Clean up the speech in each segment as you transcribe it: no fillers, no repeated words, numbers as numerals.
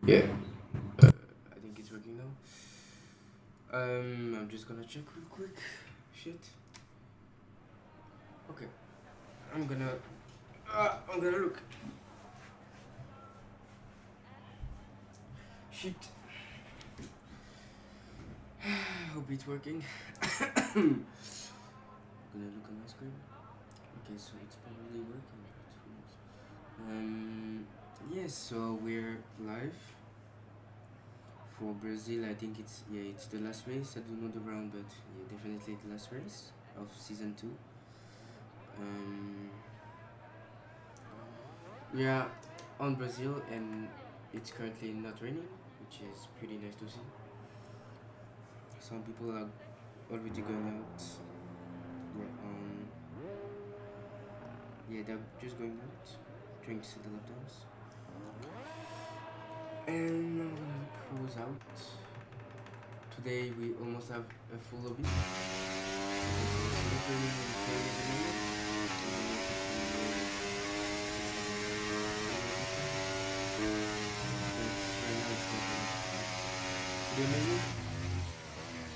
Yeah, I think it's working now. I'm just gonna check real quick. Shit. Okay, I'm gonna. I'm gonna look. Shit. Hope it's working. Gonna look on my screen. Okay, so it's probably working. Yes. So we're live for Brazil. I think it's the last race. I don't know the round, but yeah, definitely the last race of season 2. Um, we are on Brazil and it's currently not raining, which is pretty nice to see. Some people are already going out. They're just going out, trying to see the lap times. And I'm gonna close out. Today we almost have a full lobby.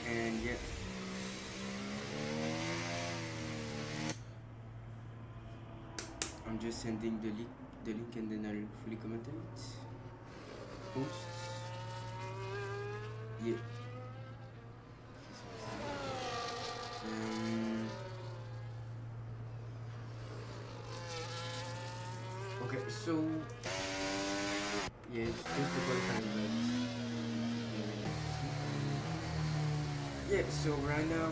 And yeah, I'm just sending the link and then I'll fully commentate. Post. Yeah. Okay, so yeah, it's just a qualifying, but yeah. So right now,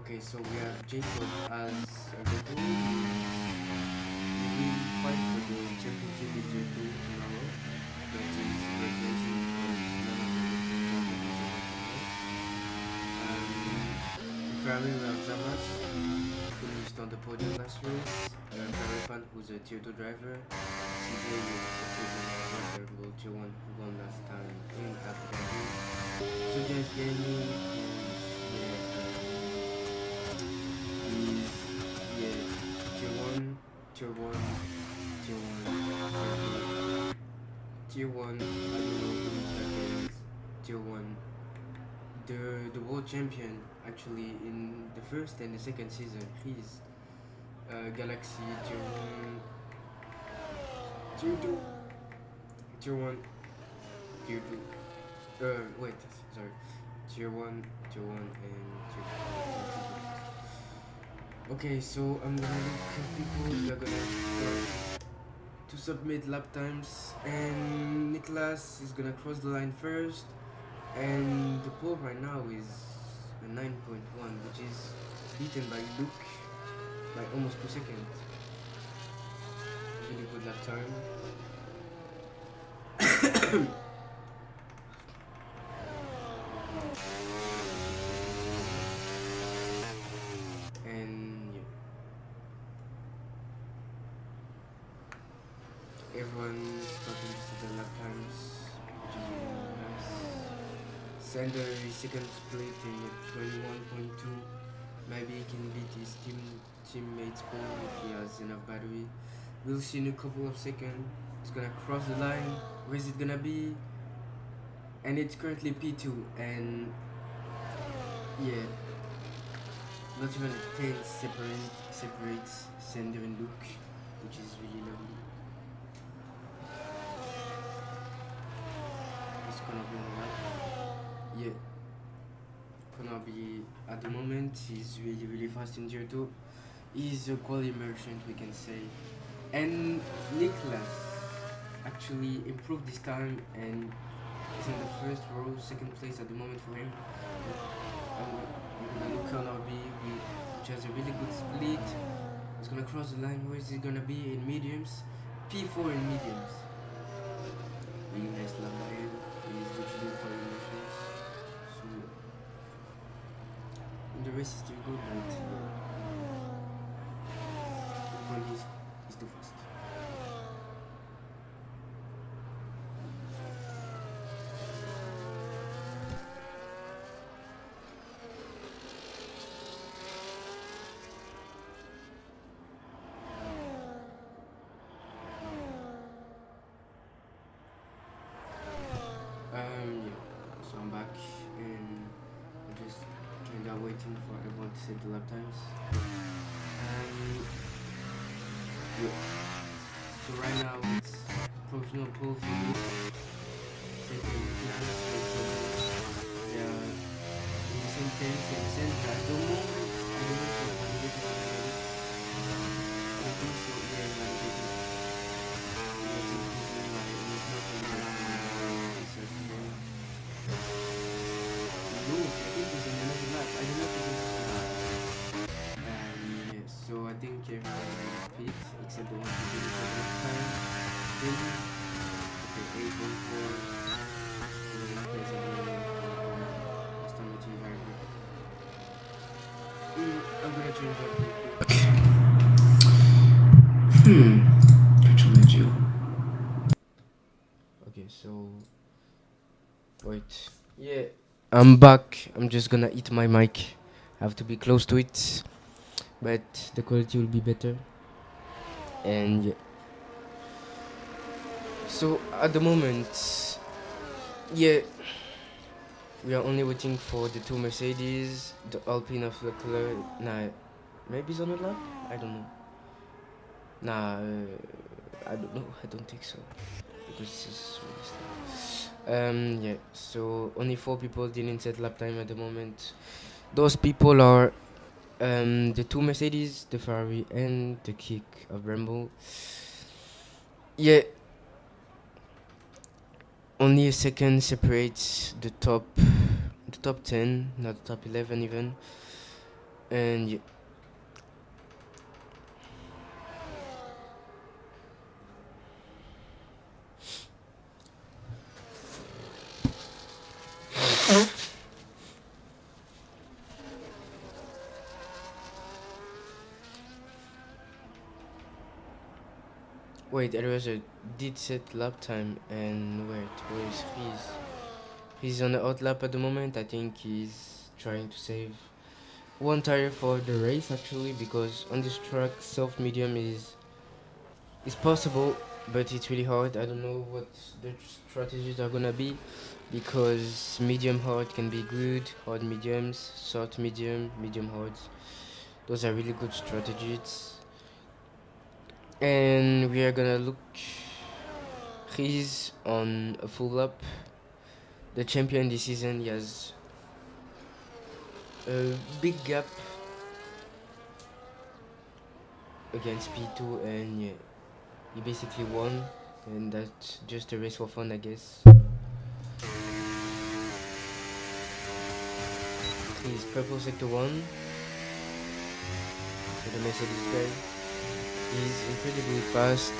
okay, so we have Jacob as a Red Bull. We will fight for the championship in J2 tomorrow, but it's congratulations because none of the Ferrari we have Zamas, finished on the podium last race. Farifan, who's a tier 2 driver. CJ is a terrible tier 1 who won last time in Abu Dhabi. So just gaming yeah, tier 1, tier 1, tier 1, tier 1, I don't know who that is, tier 1. The world champion actually in the first and the second season, he's Galaxy tier 1, tier 2, tier 1, tier 2. Wait, sorry. Tier 1, tier 1, and tier 2. Okay, so I'm gonna look at people that are gonna to submit lap times, and Nicholas is gonna cross the line first, and the pole right now is a 9.1, which is beaten by Luke by almost 2 seconds. Really good lap time. And yeah, everyone's talking to the lap times, which is really nice. Sander is second split in 21.2. Maybe he can beat his teammates pole if he has enough battery. We'll see in a couple of seconds. He's gonna cross the line. Where is it gonna be? And it's currently P2, and yeah, not even a 10 separates Sander and Luke, which is really lovely. It's gonna be alright. Yeah, gonna be at the moment. He's really fast in tier 2. He's a quality merchant, we can say. And Nicholas actually improved this time and is in the first row, second place at the moment for him. We're gonna look on RB, which has a really good split. He's gonna cross the line. Where is it gonna be? In mediums. P4 in mediums. Really nice lap by him. He's literally for emotions. So the race is still good, but he's too fast. waiting for everyone to set the lap times. And yeah. So right now it's provisional pool for me. Second class, they are in the same tense in the sense that at the moment I don't know if you're validated already. I think so, yeah, validated. Yes, improving my not only research again. Look, I think he's in another lap. I don't know if this is lap. Yes, so I think everyone will repeat except the ones who did it for the last time. Then, okay, 8.4. We're gonna place it here for estimating driver. I'm gonna change that real quick. Control G. Okay, so wait. Yeah, I'm back. I'm just gonna eat my mic. I have to be close to it, but the quality will be better. And yeah. So at the moment, yeah, we are only waiting for the two Mercedes, the Alpine of the color. Nah, maybe it's on the lap. I don't know. Nah, I don't know. I don't think so because this is really slow. Yeah. So only 4 people didn't set lap time at the moment. Those people are the two Mercedes, the Ferrari, and the Kick of Rambo. Yeah. Only a second separates the top 10, not the top 11 even. And yeah. Wait, there was a did set lap time and where is Reese? He's on the out lap at the moment. I think he's trying to save one tire for the race actually, because on this track soft medium is possible, but it's really hard. I don't know what the strategies are gonna be, because medium hard can be good, hard mediums, soft medium, medium hard. Those are really good strategies. And we are gonna look. He's on a full lap. The champion this season, he has a big gap against P2, and yeah, he basically won, and that's just a race for fun, I guess. He's purple sector 1 for the Mercedes guy. He's incredibly fast.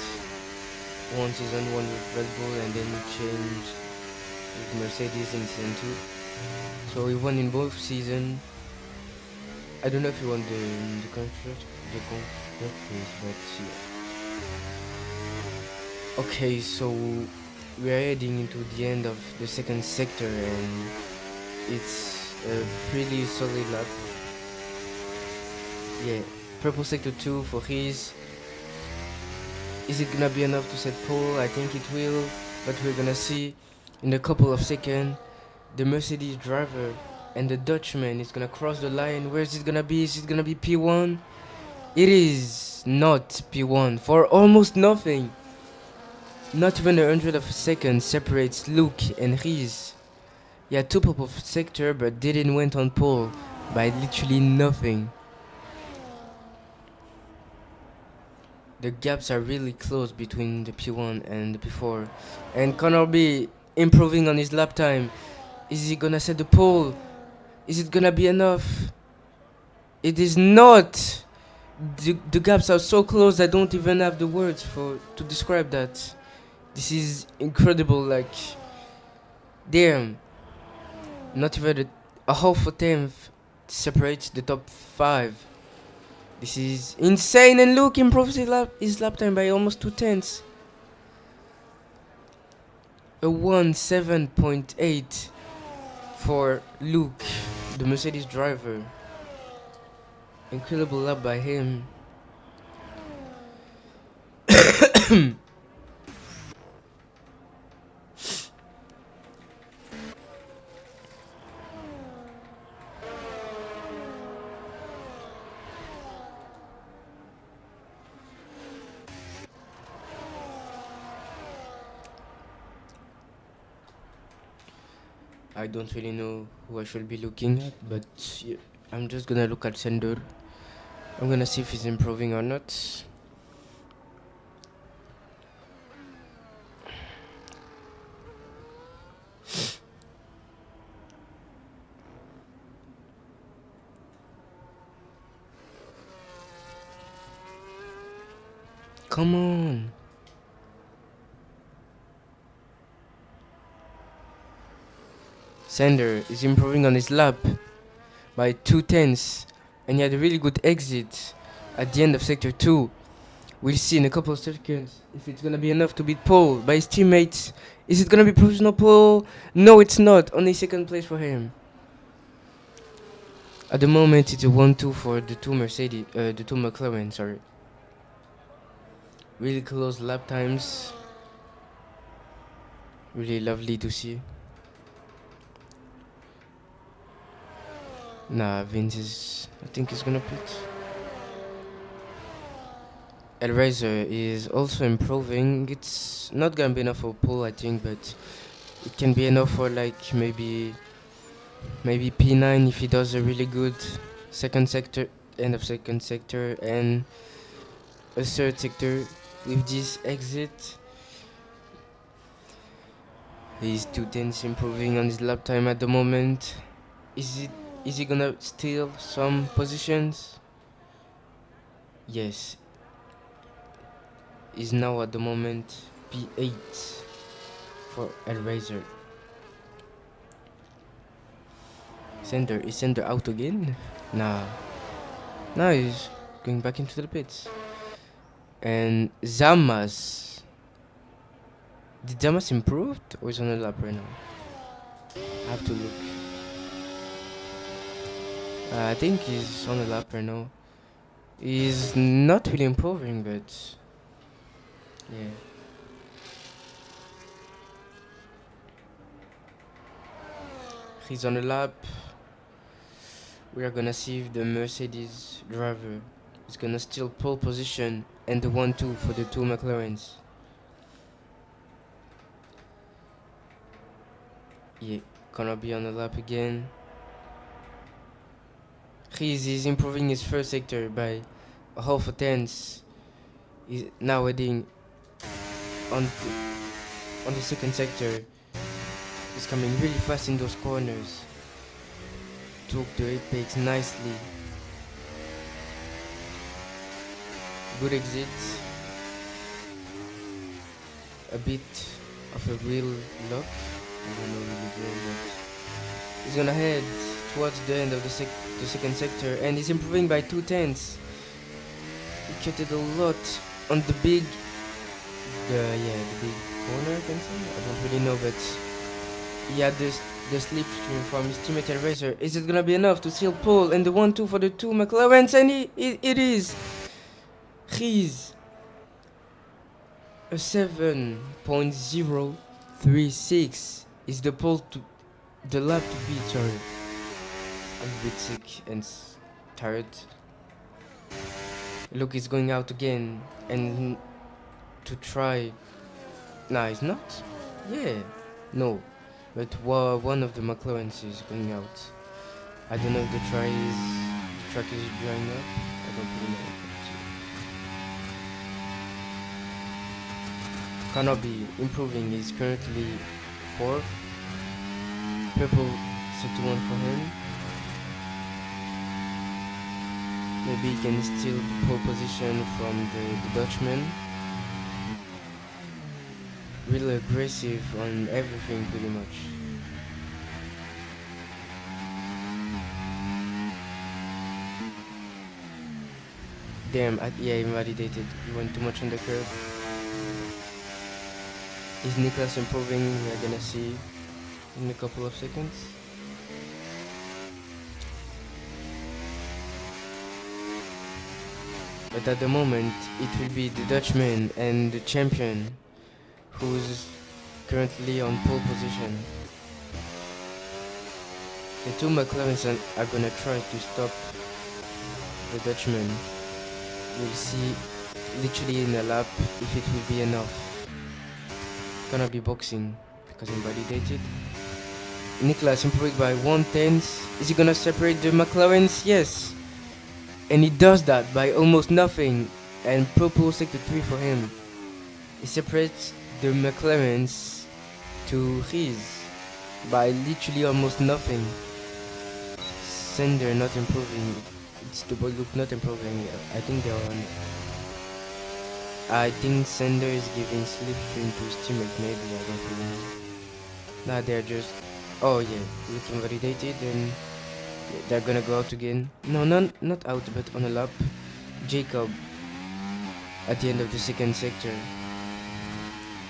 One season, one with Red Bull, and then he changed with Mercedes in season 2. So he won in both seasons. I don't know if he won the constructors, but yeah. Okay, so we are heading into the end of the second sector, and it's a pretty solid lap. Yeah, purple sector 2 for his. Is it gonna be enough to set pole? I think it will, but we're gonna see in a couple of seconds. The Mercedes driver and the Dutchman is gonna cross the line. Where is it gonna be? Is it gonna be P1? It is not P1 for almost nothing. Not even 100 of a second separates Luke and Reese. Yeah, two purple sector, but didn't went on pole by literally nothing. The gaps are really close between the P1 and the P4. And Connor B improving on his lap time. Is he gonna set the pole? Is it gonna be enough? It is not. The gaps are so close, I don't even have the words to describe that. This is incredible. Like, damn, not even a half a tenth separates the top 5. This is insane. And Luke improves his lap time by almost 2 tenths. A 1:7.8 for Luke, the Mercedes driver. Incredible lap by him. I don't really know who I should be looking at, but yeah, I'm just gonna look at Sender. I'm gonna see if he's improving or not. Come on. Sander is improving on his lap by 2 tenths, and he had a really good exit at the end of sector 2. We'll see in a couple of seconds if it's gonna be enough to beat Paul by his teammates. Is it gonna be provisional Paul? No, it's not. Only second place for him. At the moment, it's a 1-2 for the two McLaren, sorry. Really close lap times. Really lovely to see. Nah, Vince is, I think he's gonna pit. El Razor is also improving. It's not gonna be enough for Paul, I think, but it can be enough for like maybe P9 if he does a really good second sector, end of second sector, and a third sector with this exit. He's 2 tenths improving on his lap time at the moment. Is he gonna steal some positions? Yes. Is now at the moment P8 for El Razor. Is Sender out again? Nah. Nah, he's going back into the pits. And Zamas. Did Zamas improved or is on a lap right now? I have to look. I think he's on a lap right now. He's not really improving, but yeah. He's on a lap. We are gonna see if the Mercedes driver is gonna steal pole position and the 1-2 for the two McLarens. Yeah, gonna be on the lap again. He's improving his first sector by a half a tenth. He's now heading on the second sector. He's coming really fast in those corners. Took the apex nicely. Good exit. A bit of a wheel lock. I don't know really well, but he's gonna head towards the end of the second sector, and he's improving by 2 tenths. He cut it a lot on the big corner, I can say. I don't really know, but he had the slipstream from his teammate El Razor. Is it gonna be enough to seal pole and the 1-2 for the two McLarens? And it is. He's a 7.036 is the pole to the lap to beat. Sorry, I'm a bit sick and tired. Look, he's going out again and to try. Nah, he's not. Yeah, no. But one of the McLarens is going out. I don't know if the track is drying up. I don't really know. Kanobi improving. He's currently 4th. Purple set 1 for him. Maybe he can steal the pole position from the Dutchman. Really aggressive on everything pretty much. Damn, yeah, he validated. He went too much on the curve. Is Niklas improving? We're gonna see in a couple of seconds. But at the moment, it will be the Dutchman and the champion who's currently on pole position. The two McLarens are gonna try to stop the Dutchman. We'll see literally in a lap if it will be enough. Gonna be boxing because I'm validated. Nicholas improved by 1/10. Is he gonna separate the McLarens? Yes. And he does that by almost nothing. And purple sector 3 for him. He separates the McLarens to his by literally almost nothing. Sender not improving. It's the boy look not improving. I think they're on. I think Sender is giving slipstream to his teammate. Maybe I don't really know. Nah, they're just. Oh yeah, looking validated and they're gonna go out again. No, not out, but on a lap. Jacob at the end of the second sector.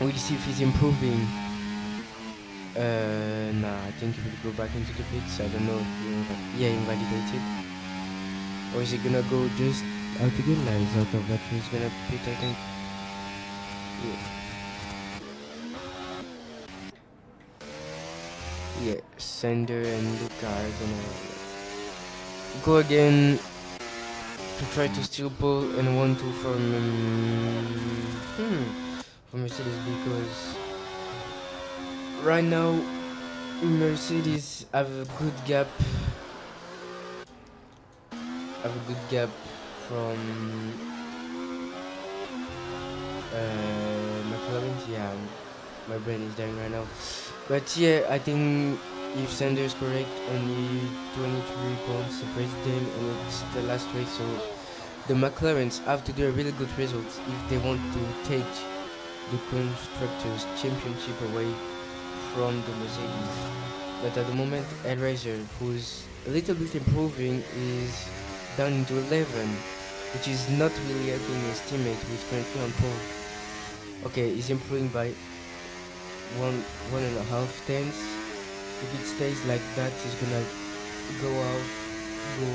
We'll see if he's improving. Nah, I think he will go back into the pits. I don't know if he invalidated. Or is he gonna go just out again? Nah, he's out of that. He's gonna pit, I think. Yeah, Sander and Luca are gonna go again to try to steal pole and 1-2 for Mercedes, because right now Mercedes have a good gap from McLaren. Yeah, my brain is dying right now. But yeah, I think if Sander is correct, only 23 points separates them, and it's the last race, so the McLarens have to do a really good result if they want to take the Constructors' Championship away from the Mercedes. But at the moment, Elrazer, who's a little bit improving, is down into 11, which is not really helping his teammate, who is currently on pole. Okay, he's improving by 1.5 tenths. If it stays like that, he's gonna go in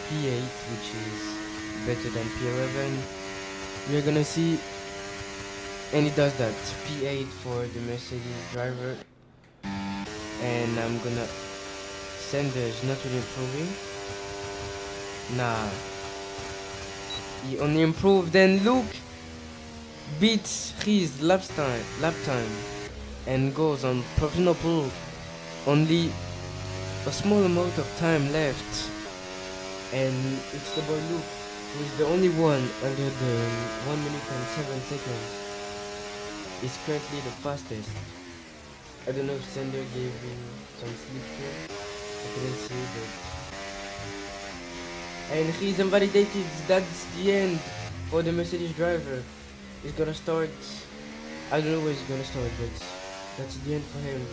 P8, which is better than P11. We're gonna see, and he does that. P8 for the Mercedes driver, and I'm gonna. Sanders not really improving. Nah, he only improved. Then Luke beats his lap time and goes on professional pole. Only a small amount of time left, and it's the boy Luke who is the only one under the 1 minute and 7 seconds. He's currently the fastest. I don't know if Sander gave him some sleep here. I couldn't see, but and he's invalidated. That's the end for the Mercedes driver. He's gonna start. I don't know where he's gonna start, but that's the end for him.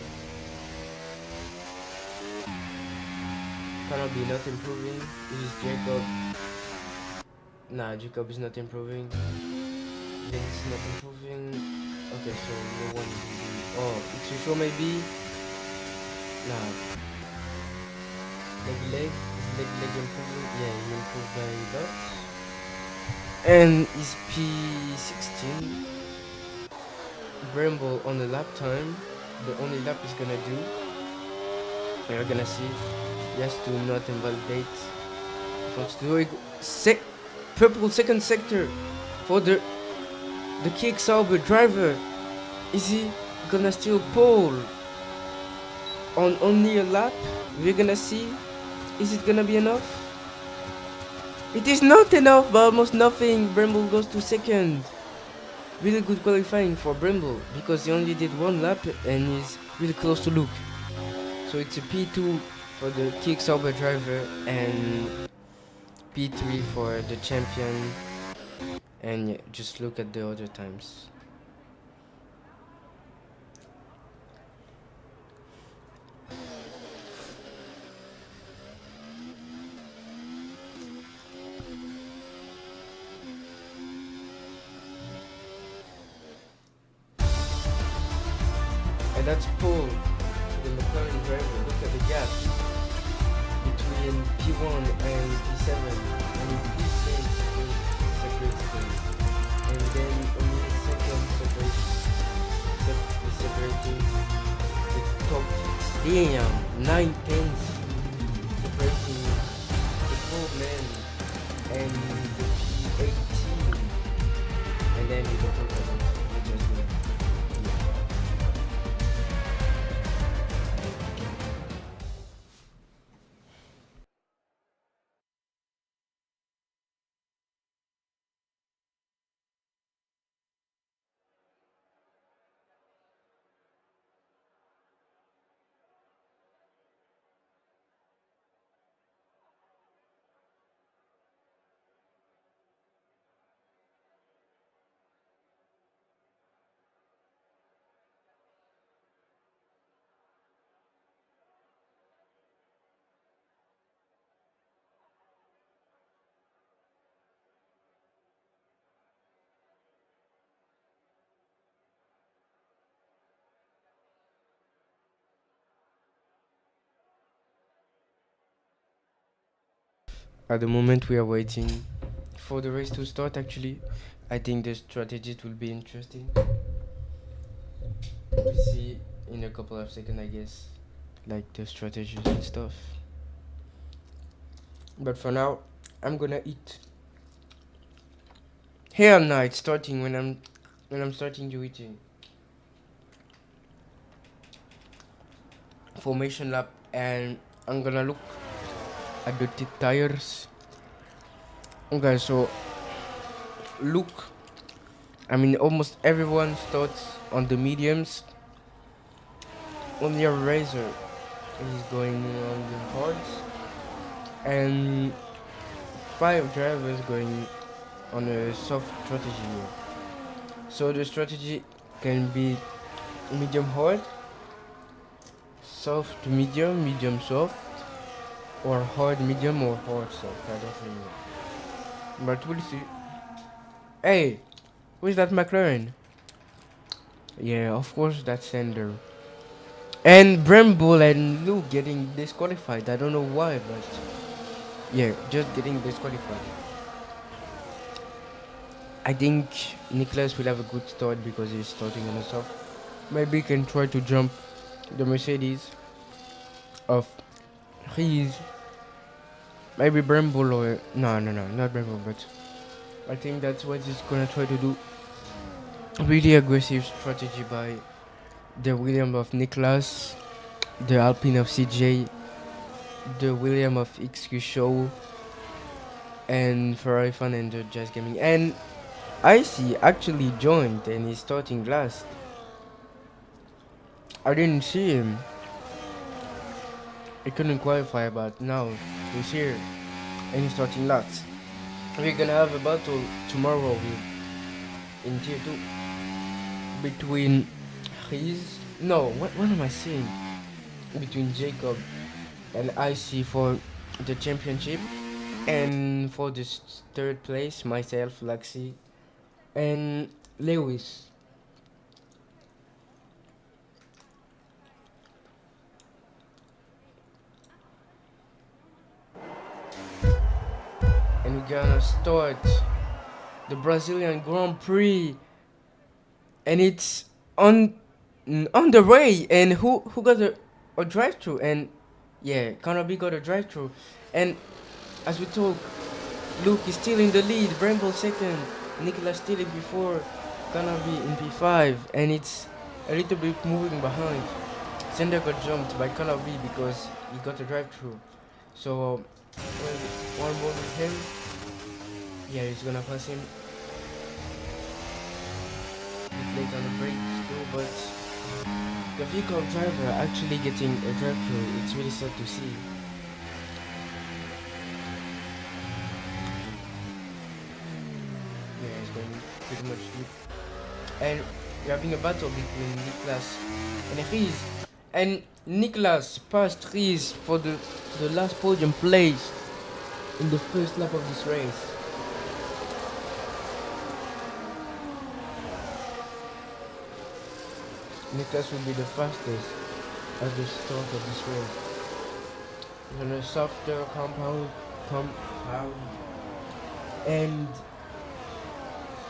Cannot be not improving. This is Jacob. Nah, Jacob is not improving. Vince not improving. Okay, so no one. Oh, it's sure maybe. Nah. Leg improving. Yeah, he improved by that. And is P16. Bramble on the lap time. The only lap he's gonna do. And we're gonna see. He has to not invalidate. He wants to do it. Purple second sector for the Kick Sauber driver. Is he gonna steal pole on only a lap? We're gonna see. Is it gonna be enough? It is not enough, but almost nothing. Bramble goes to second. Really good qualifying for Bramble because he only did one lap and is really close to Luke. So it's a P2 for the Kick Sauber driver and P3 for the champion. And yeah, just look at the other times. And that's pole to the McLaren driver. Look at the gap between P1 and P7. And P6 separates them. And then only the second separating the top. Damn, 9 tenths separating the 4 men and the P18. And then you don't talk about it. At the moment, we are waiting for the race to start. Actually, I think the strategies will be interesting. We'll see in a couple of seconds, I guess, like the strategies and stuff. But for now, I'm gonna eat. Hell no, it's starting when I'm starting to eating. Formation lap, and I'm gonna look at the tires. Okay, so look, I mean almost everyone starts on the mediums. Only a razor is going on the hards, and 5 drivers going on a soft strategy here. So the strategy can be medium hard, soft medium, medium soft, or hard medium or hard soft. I don't really know. But we'll see. Hey, who is that McLaren? Yeah, of course that's Sender. And Bramble and Luke getting disqualified. I don't know why, but yeah, just getting disqualified. I think Nicholas will have a good start because he's starting on a soft. Maybe he can try to jump the Mercedes of his. Maybe Bramble or no, not Bramble, but I think that's what he's gonna try to do. Really aggressive strategy by the William of Nicholas, the Alpine of CJ, the William of XQ Show, and Ferrari Fan and the Jazz Gaming. And Icy actually joined and he's starting last. I didn't see him. He couldn't qualify, but now he's here and he's starting last. We're gonna have a battle tomorrow in tier 2 between his. No, what am I saying? Between Jacob and Icy for the championship, and for the third place, myself, Laxi, and Lewis. And we're gonna start the Brazilian Grand Prix, and it's on the way. And who got a drive-through? And yeah, Connor got a drive-through. And as we talk, Luke is still in the lead, Bramble second, Nicholas still in P4, Connor in P5, and it's a little bit moving behind. Sender got jumped by Connor because he got a drive-through. So one more with him. Yeah, he's gonna pass him. He's late on the break still, but the vehicle driver actually getting a drive-through, it's really sad to see. Yeah, it's going pretty much deep. And we're having a battle between Nicholas and Rees. And Nicholas passed Rees for the last podium place in the first lap of this race. Nicholas will be the fastest at the start of this race. On a softer compound, and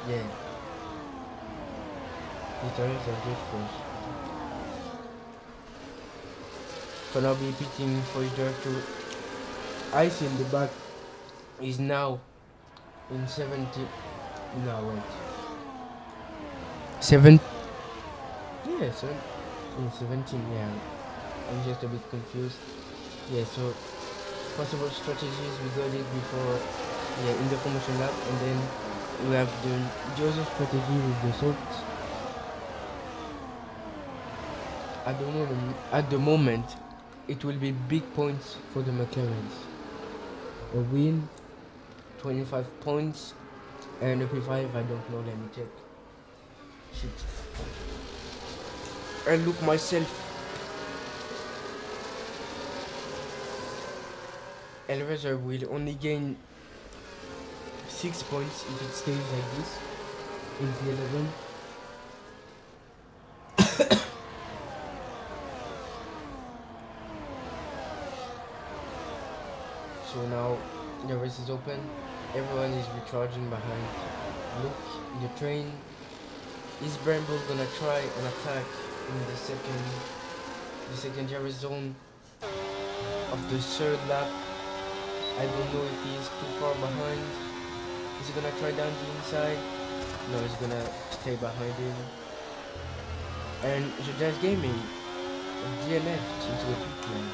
yeah, the tires are good first. Gonna be pitting for his drive-through. Ice in the back is now in 70. No, wait. 7. Yeah, so in 17, yeah. I'm just a bit confused. Yeah, so possible strategies we got it before, yeah, in the promotion lap, and then we have the other strategy with the softs. At the moment, it will be big points for the McLarens. A win, 25 points, and a P5, I don't know, let me check. Shit. I look myself. Elvezer will only gain 6 points if it stays like this in the 11. So now The race is open. Everyone is recharging behind Luke in the train. Is Bramble gonna try an attack in the second Jerry zone of the third lap? I don't know if he's too far behind. Is he gonna try down the inside? No, he's gonna stay behind him. And the Jazz Gaming DNF into a pit lane.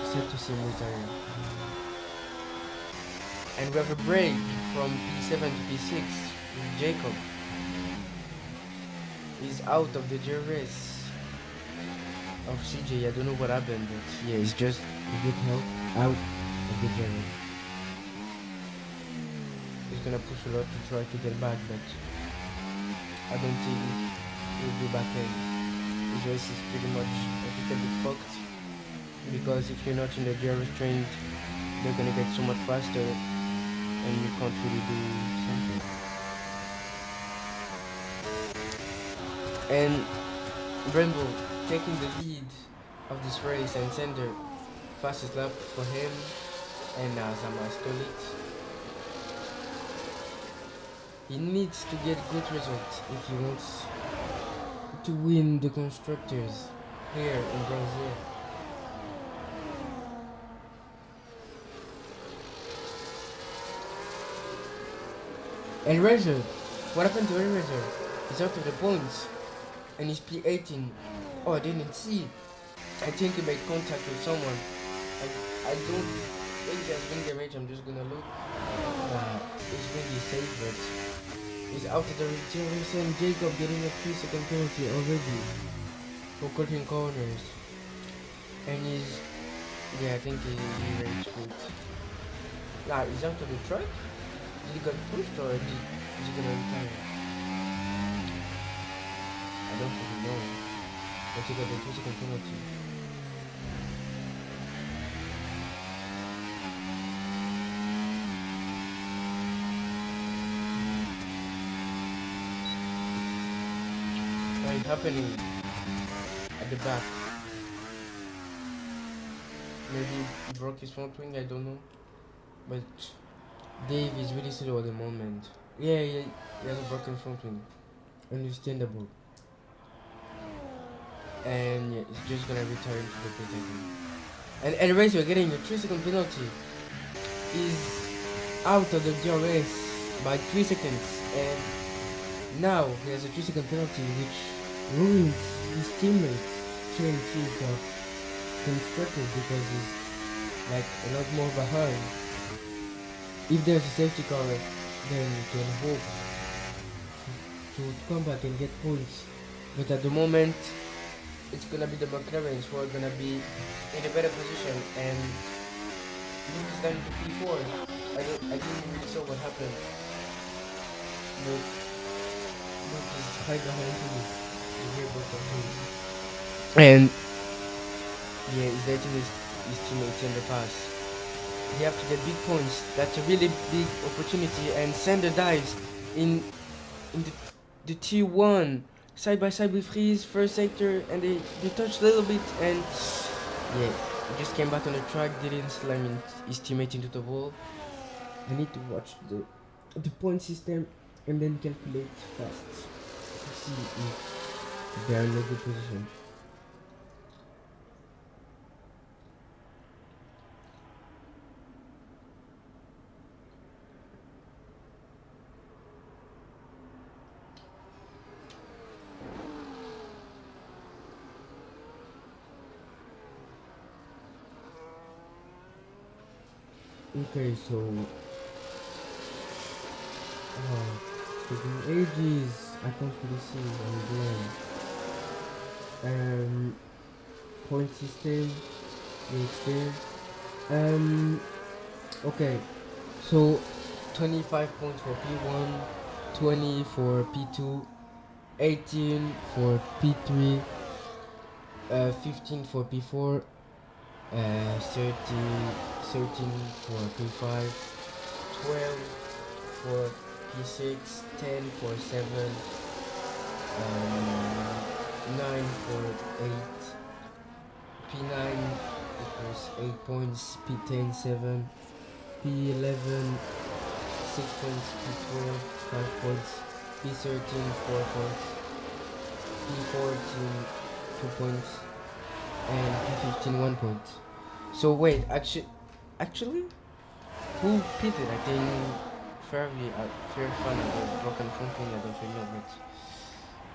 Set to simultaneously. And we have a break from P7 to P6 with Jacob. He's out of the race of CJ. I don't know what happened, but yeah, he's just a good help out of the journey. He's gonna push a lot to try to get back, but I don't think he'll be back in. His race is pretty much a little bit fucked, because if you're not in the gear restraint, they're gonna get so much faster and you can't really do something. And Brembo taking the lead of this race, and Sender fastest lap for him, and Zama stole it. He needs to get good results if he wants to win the constructors here in Brazil. And Razor, what happened to Razor? He's out of the points and he's P18. Oh, I didn't see. I think he made contact with someone. I don't think he has been damaged. I'm just gonna look. It's really safe, but he's out of the race, and Jacob getting a 3-second penalty already for cutting corners. And he's, yeah, I think he raged good. Nah, he's out of the track. Did he get pushed or is he gonna retire? I don't really know. But he got the 2-second penalty. What is happening at the back? Maybe he broke his front wing, I don't know. But Dave is really slow at the moment. Yeah, he has a broken front wing. Understandable. And yeah, he's just gonna return to the pit again. And anyways, we're getting a 3-second penalty. He's out of the DRS by 3 seconds, and now he has a 3-second penalty, which ruins his teammates chain chief of constructors, because he's like a lot more behind. If there's a safety car, then you can hope to come back and get points. But at the moment, it's gonna be the McLarens who are gonna be in a better position, and Luke is down to P4. I didn't really saw what happened, but Luke is right behind him. You hear both of them, and yeah, he's letting his teammates in the pass. You have to get big points. That's a really big opportunity. And Sander dives in the T1 side by side with Freeze, first sector, and they touched a little bit, and yeah, he just came back on the track, didn't slam his teammate into the wall. I need to watch the point system and then calculate fast to see if they are in a good position. Okay, so it's taking ages. I can't really see what I'm doing. Point system, it's there. Okay, so 25 points for P1, 20 for P2, 18 for P3, 15 for P4, 13 for P5, 12 for P6, 10 for 7, 9 for 8, P9, equals 8 points, P10 7, P11 6 points, P12 5 points, P13 4 points, P14 2 points, and P15 1 point. So wait, actually, who pitted? I think fair fun or broken something. I don't really know, but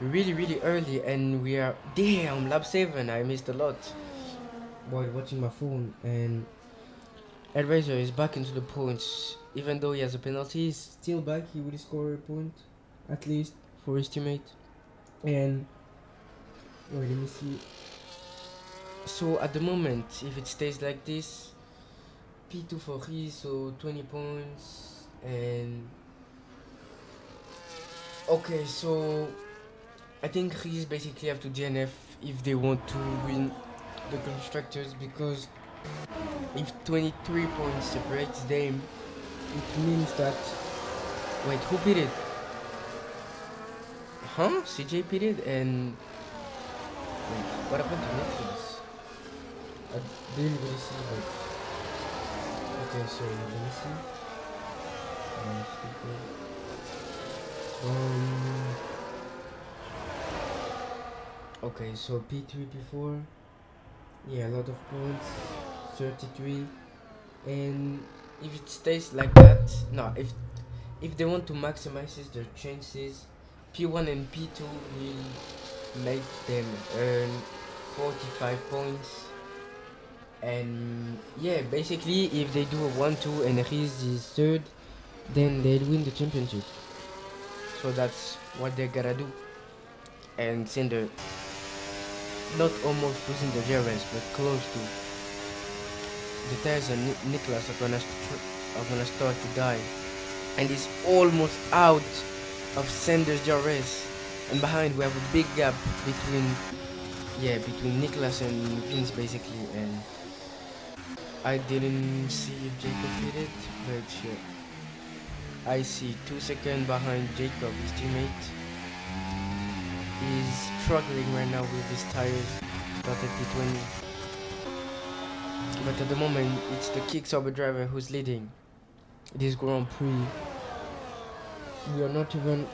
really early, and we are damn lap 7. I missed a lot while watching my phone, and Ed Razor is back into the points. Even though he has a penalty, he's still back. He will score a point, at least for his teammate. And wait, let me see. So at the moment, if it stays like this, P2 for he, so 20 points. And okay, so I think he's basically have to DNF if they want to win the constructors, because if 23 points separates them, it means that wait, who pitted? Huh? CJ pitted, and wait, what happened to Netflix? I didn't really see, but okay, so let me see. Okay, so P3 P4, yeah, a lot of points, 33, and if it stays like that, no, if they want to maximize their chances, P1 and P2 will make them earn 45 points. And yeah, basically if they do a 1-2 and Riz is third, then they'll win the championship. So that's what they gotta do. And Cinder not almost losing the DRS, but close to. The tires and Nicholas are gonna start to die, and he's almost out of Sanders DRS. And behind we have a big gap between Nicholas and Vince basically. And I didn't see if Jacob hit it, but yeah, I see 2 seconds behind Jacob, his teammate. He's struggling right now with his tires, started P20. But at the moment, it's the Kicksauber driver who's leading this Grand Prix. We are not even...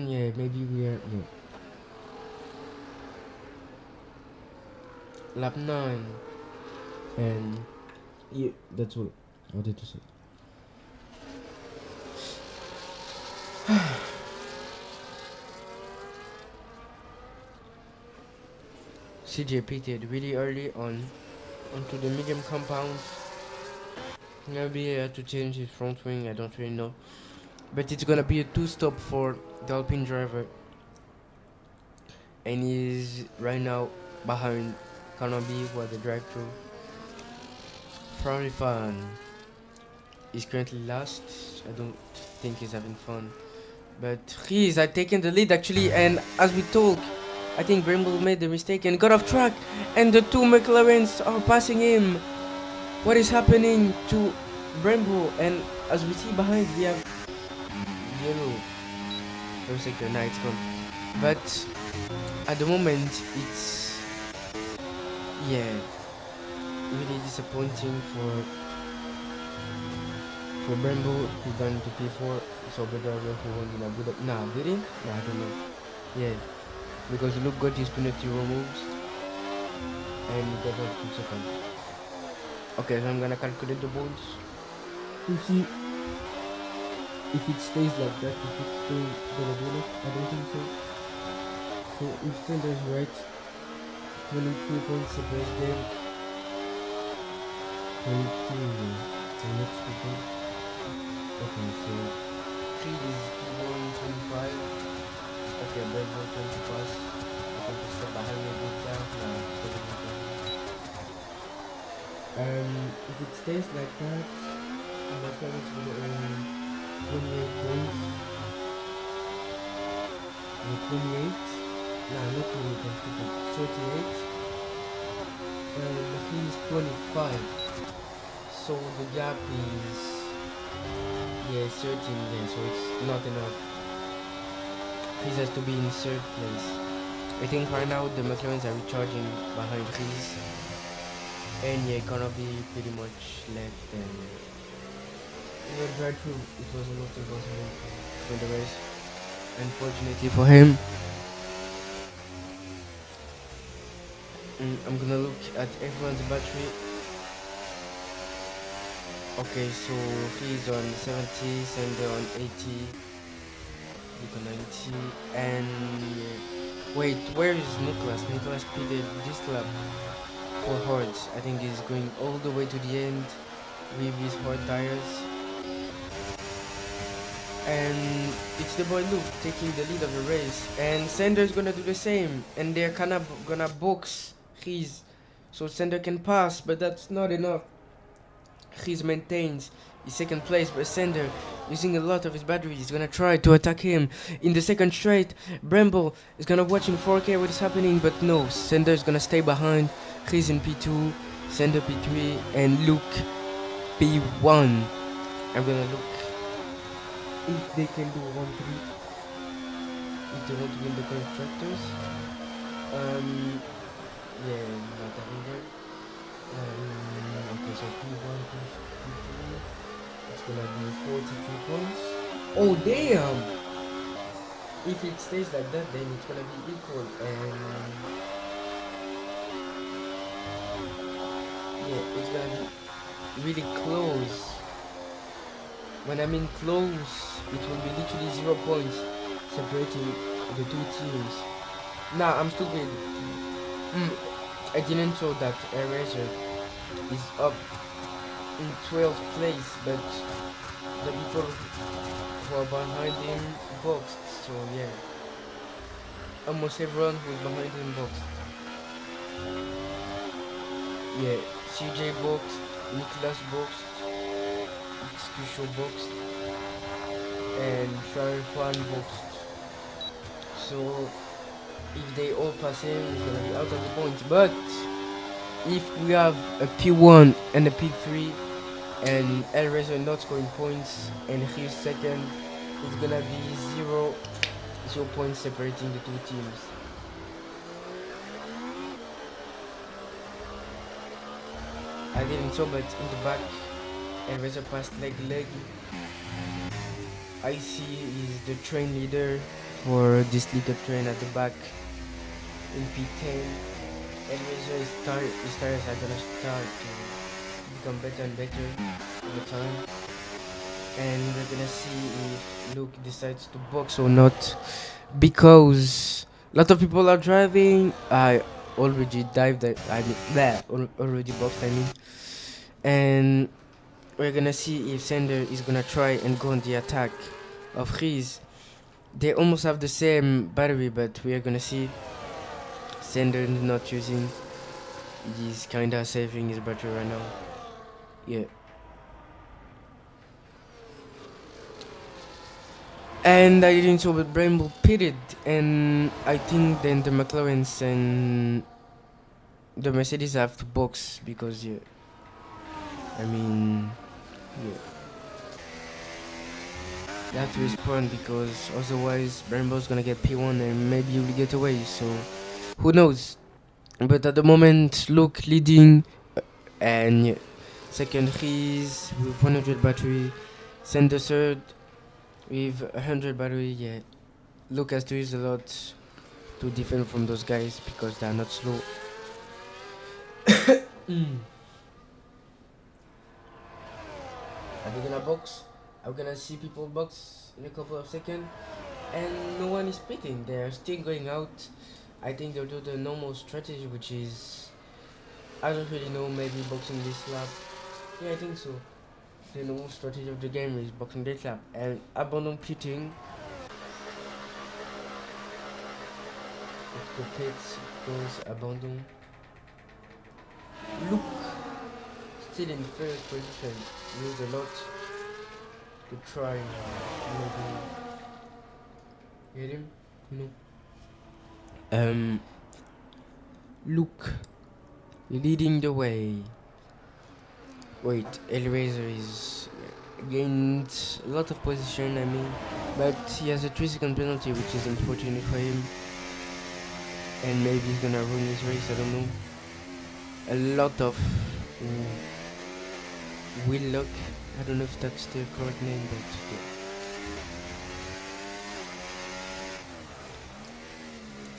yeah, maybe we are... Yeah. Lap 9. And... yeah, that's all I wanted to say. CJ pitted really early onto the medium compound. Maybe he had to change his front wing, I don't really know. But it's gonna be a 2-stop for the Alpine driver. And he's right now behind Kanabi for the drive-thru. Probably fun. He's currently last. I don't think he's having fun. But he's taken the lead actually, and as we talk, I think Bramble made the mistake and got off track, and the two McLarens are passing him. What is happening to Bramble? And as we see behind, we have yellow. For a second, now it's gone. But at the moment, it's really disappointing for Bramble. He's gone to P4. So better who won in Abu Dhabi. Nah, did he? Nah, I don't know. Yeah. Because look got his penalty removes and he got out 2 seconds. Okay, so I'm gonna calculate the points to see if it stays like that, if it's still gonna do it. I don't think so. So if Sender is right, 23 points separates them. 22 the next people. Okay, so 3 is 125. Okay, break 20 pass. I can step behind me a bit now. If it stays like that, my parents will earn 28 points. 28? Nah, not 28, 38. And he is 25. So the gap is 13 there, so it's not enough. He has to be in third place. I think right now the McLarens are recharging behind Reese. And yeah, gonna be pretty much left, and it was very true. It was almost impossible to win the race. Unfortunately for him. I'm gonna look at everyone's battery. Okay, so he's on 70, Sander on 80, Luke on 90, and wait, where is Nicholas? Nicholas pitted this lap for Hordes. I think he's going all the way to the end with his hard tires. And it's the boy Luke taking the lead of the race, and Sander's gonna do the same, and they're kinda gonna box his, so Sander can pass, but that's not enough. He maintains his second place, but Sander, using a lot of his battery, is gonna try to attack him in the second straight. Bramble is gonna watch in 4K what is happening, but no, Sander is gonna stay behind. He's in P2, Sander P3, and Luke P1. I'm gonna look if they can do 1-3, if they want to win the constructors. Yeah, not having that. Okay, so P1 plus P3, it's gonna be 42 points. Oh damn! If it stays like that, then it's gonna be equal, and yeah, it's gonna be really close. When I mean close, it will be literally 0 points separating the two teams. Nah, I'm stupid. I didn't show that Eraser is up in 12th place, but the people who are behind him boxed, so yeah. Almost everyone who's behind him boxed. Yeah, CJ boxed, Nicholas boxed, Xcusho boxed, and Sharifan boxed. So if they all pass him, he's gonna be out of the points. But if we have a P1 and a P3 and Elrazer not scoring points and he's second, it's gonna be 0 points separating the two teams. I didn't show, but in the back, Elrazer passed leg. I see is the train leader for this little train at the back in P10. Elrazer his tires are gonna start to become better and better over time, and we're gonna see if Luke decides to box or not, because a lot of people are driving. I already dived, already boxed, I mean, and we're gonna see if Sander is gonna try and go on the attack of his. They almost have the same battery, but we are gonna see. Sander is not using. He's kinda saving his battery right now. Yeah. And I didn't show, but Bramble pitted, and I think then the McLarens and the Mercedes have to box because yeah. I mean, yeah. They have to respond because otherwise Bramble's gonna get P1 and maybe he will get away. So who knows? But at the moment, Luke leading, and yeah. Second he's with 100 battery. Sander third with 100 battery. Yeah, Luke has to use a lot to defend from those guys because they are not slow. Are they gonna box? I'm gonna see people box in a couple of seconds, and no one is pitting. They're still going out. I think they'll do the normal strategy, which is, I don't really know, maybe boxing this lap. Yeah, I think so. The normal strategy of the game is boxing this lap and abandon pitting. If the pits goes abandon. Look, still in first position. Used a lot to try maybe get him, you know. Luke leading the way. Wait, Elrazer is gained a lot of position, I mean, but he has a 3-second penalty, which is unfortunate for him, and maybe he's gonna ruin his race, I don't know. A lot of Willock. I don't know if that's the correct name, but yeah.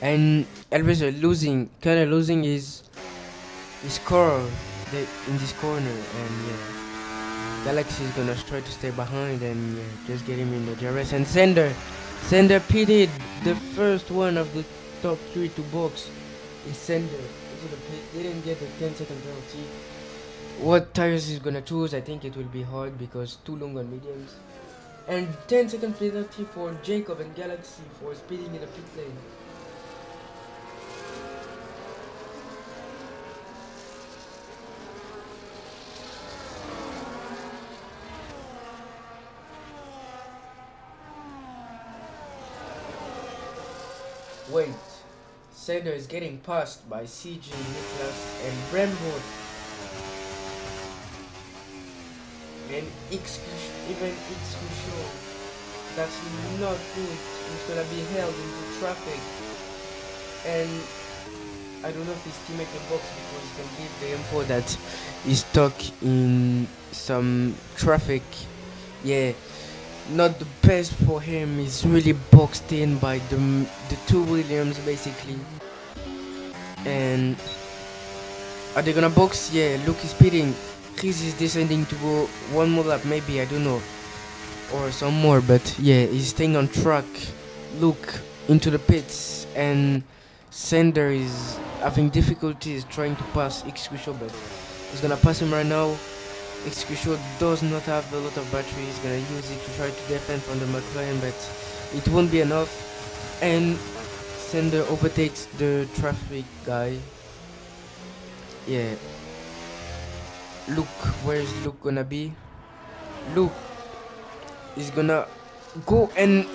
And Elvis kind of losing his core in this corner, and yeah, Galaxy is gonna try to stay behind and just get him in the DRS. And Sender pitted the first one of the top three to box. Is Sender into the pit? Didn't get the 10-second penalty. What tires is gonna choose? I think it will be hard because too long on mediums. And 10-second penalty for Jacob and Galaxy for speeding in the pit lane. Wait, Sender is getting passed by CJ, Niklas, and Brembo. And even X-Cushion, that's not good. He's gonna be held into traffic. And I don't know if his teammate can box because he can give the info that he's stuck in some traffic. Yeah, not the best for him. He's really boxed in by the two Williams basically. And are they gonna box? Yeah, Luke is speeding. Chris is descending to go one more lap, maybe, I don't know, or some more, but yeah, he's staying on track. Luke into the pits, and Sender is having difficulties trying to pass X-Cushion, but he's gonna pass him right now. X-Cushion does not have a lot of battery. He's gonna use it to try to defend from the McLaren, but it won't be enough. And Sender overtakes the traffic guy. Yeah. Luke, where is Luke gonna be? Luke is gonna go and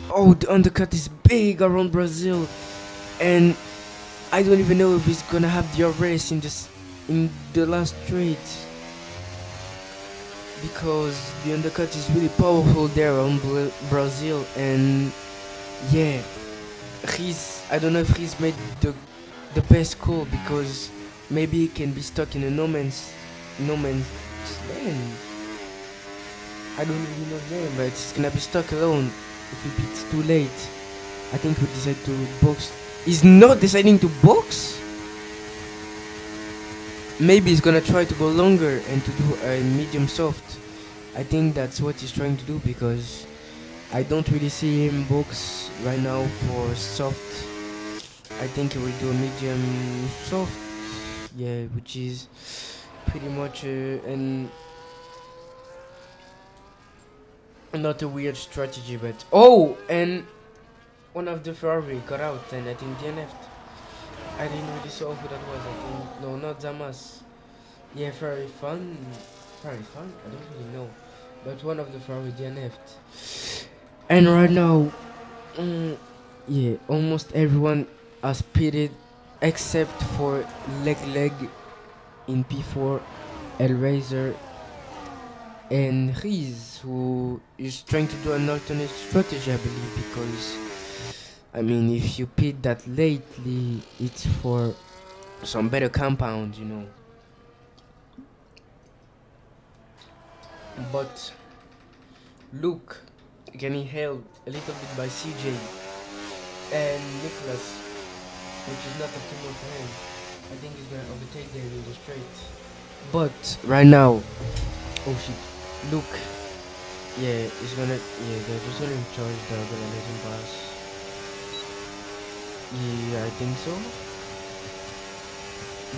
oh, the undercut is big around Brazil, and I don't even know if he's gonna have the race in the last straight, because the undercut is really powerful there around Brazil. And yeah, I don't know if he's made the best call, because maybe he can be stuck in a no man's land. I don't really know the name, but he's gonna be stuck alone if he beats too late. I think he decide to box. He's not deciding to box. Maybe he's gonna try to go longer and to do a medium soft. I think that's what he's trying to do, because I don't really see him box right now for soft. I think he will do a medium soft. Yeah, which is pretty much not a weird strategy, but and one of the Ferrari got out, and I think DNF'd. I didn't really saw who that was. I think no, not Zamas. Yeah, Ferrari fun. I don't really know, but one of the Ferrari DNF'd. And right now, yeah, almost everyone has pitted except for Leg in P4, Hellraiser, and Riz, who is trying to do an alternate strategy, I believe, because I mean, if you pit that lately, it's for some better compound, you know. But Luke getting held a little bit by CJ and Nicholas, which is not optimal for him. I think he's gonna overtake them in the straight. But right now, oh shit, Luke, yeah, is gonna, yeah, they're just gonna charge, they're gonna let him pass. Yeah, I think so.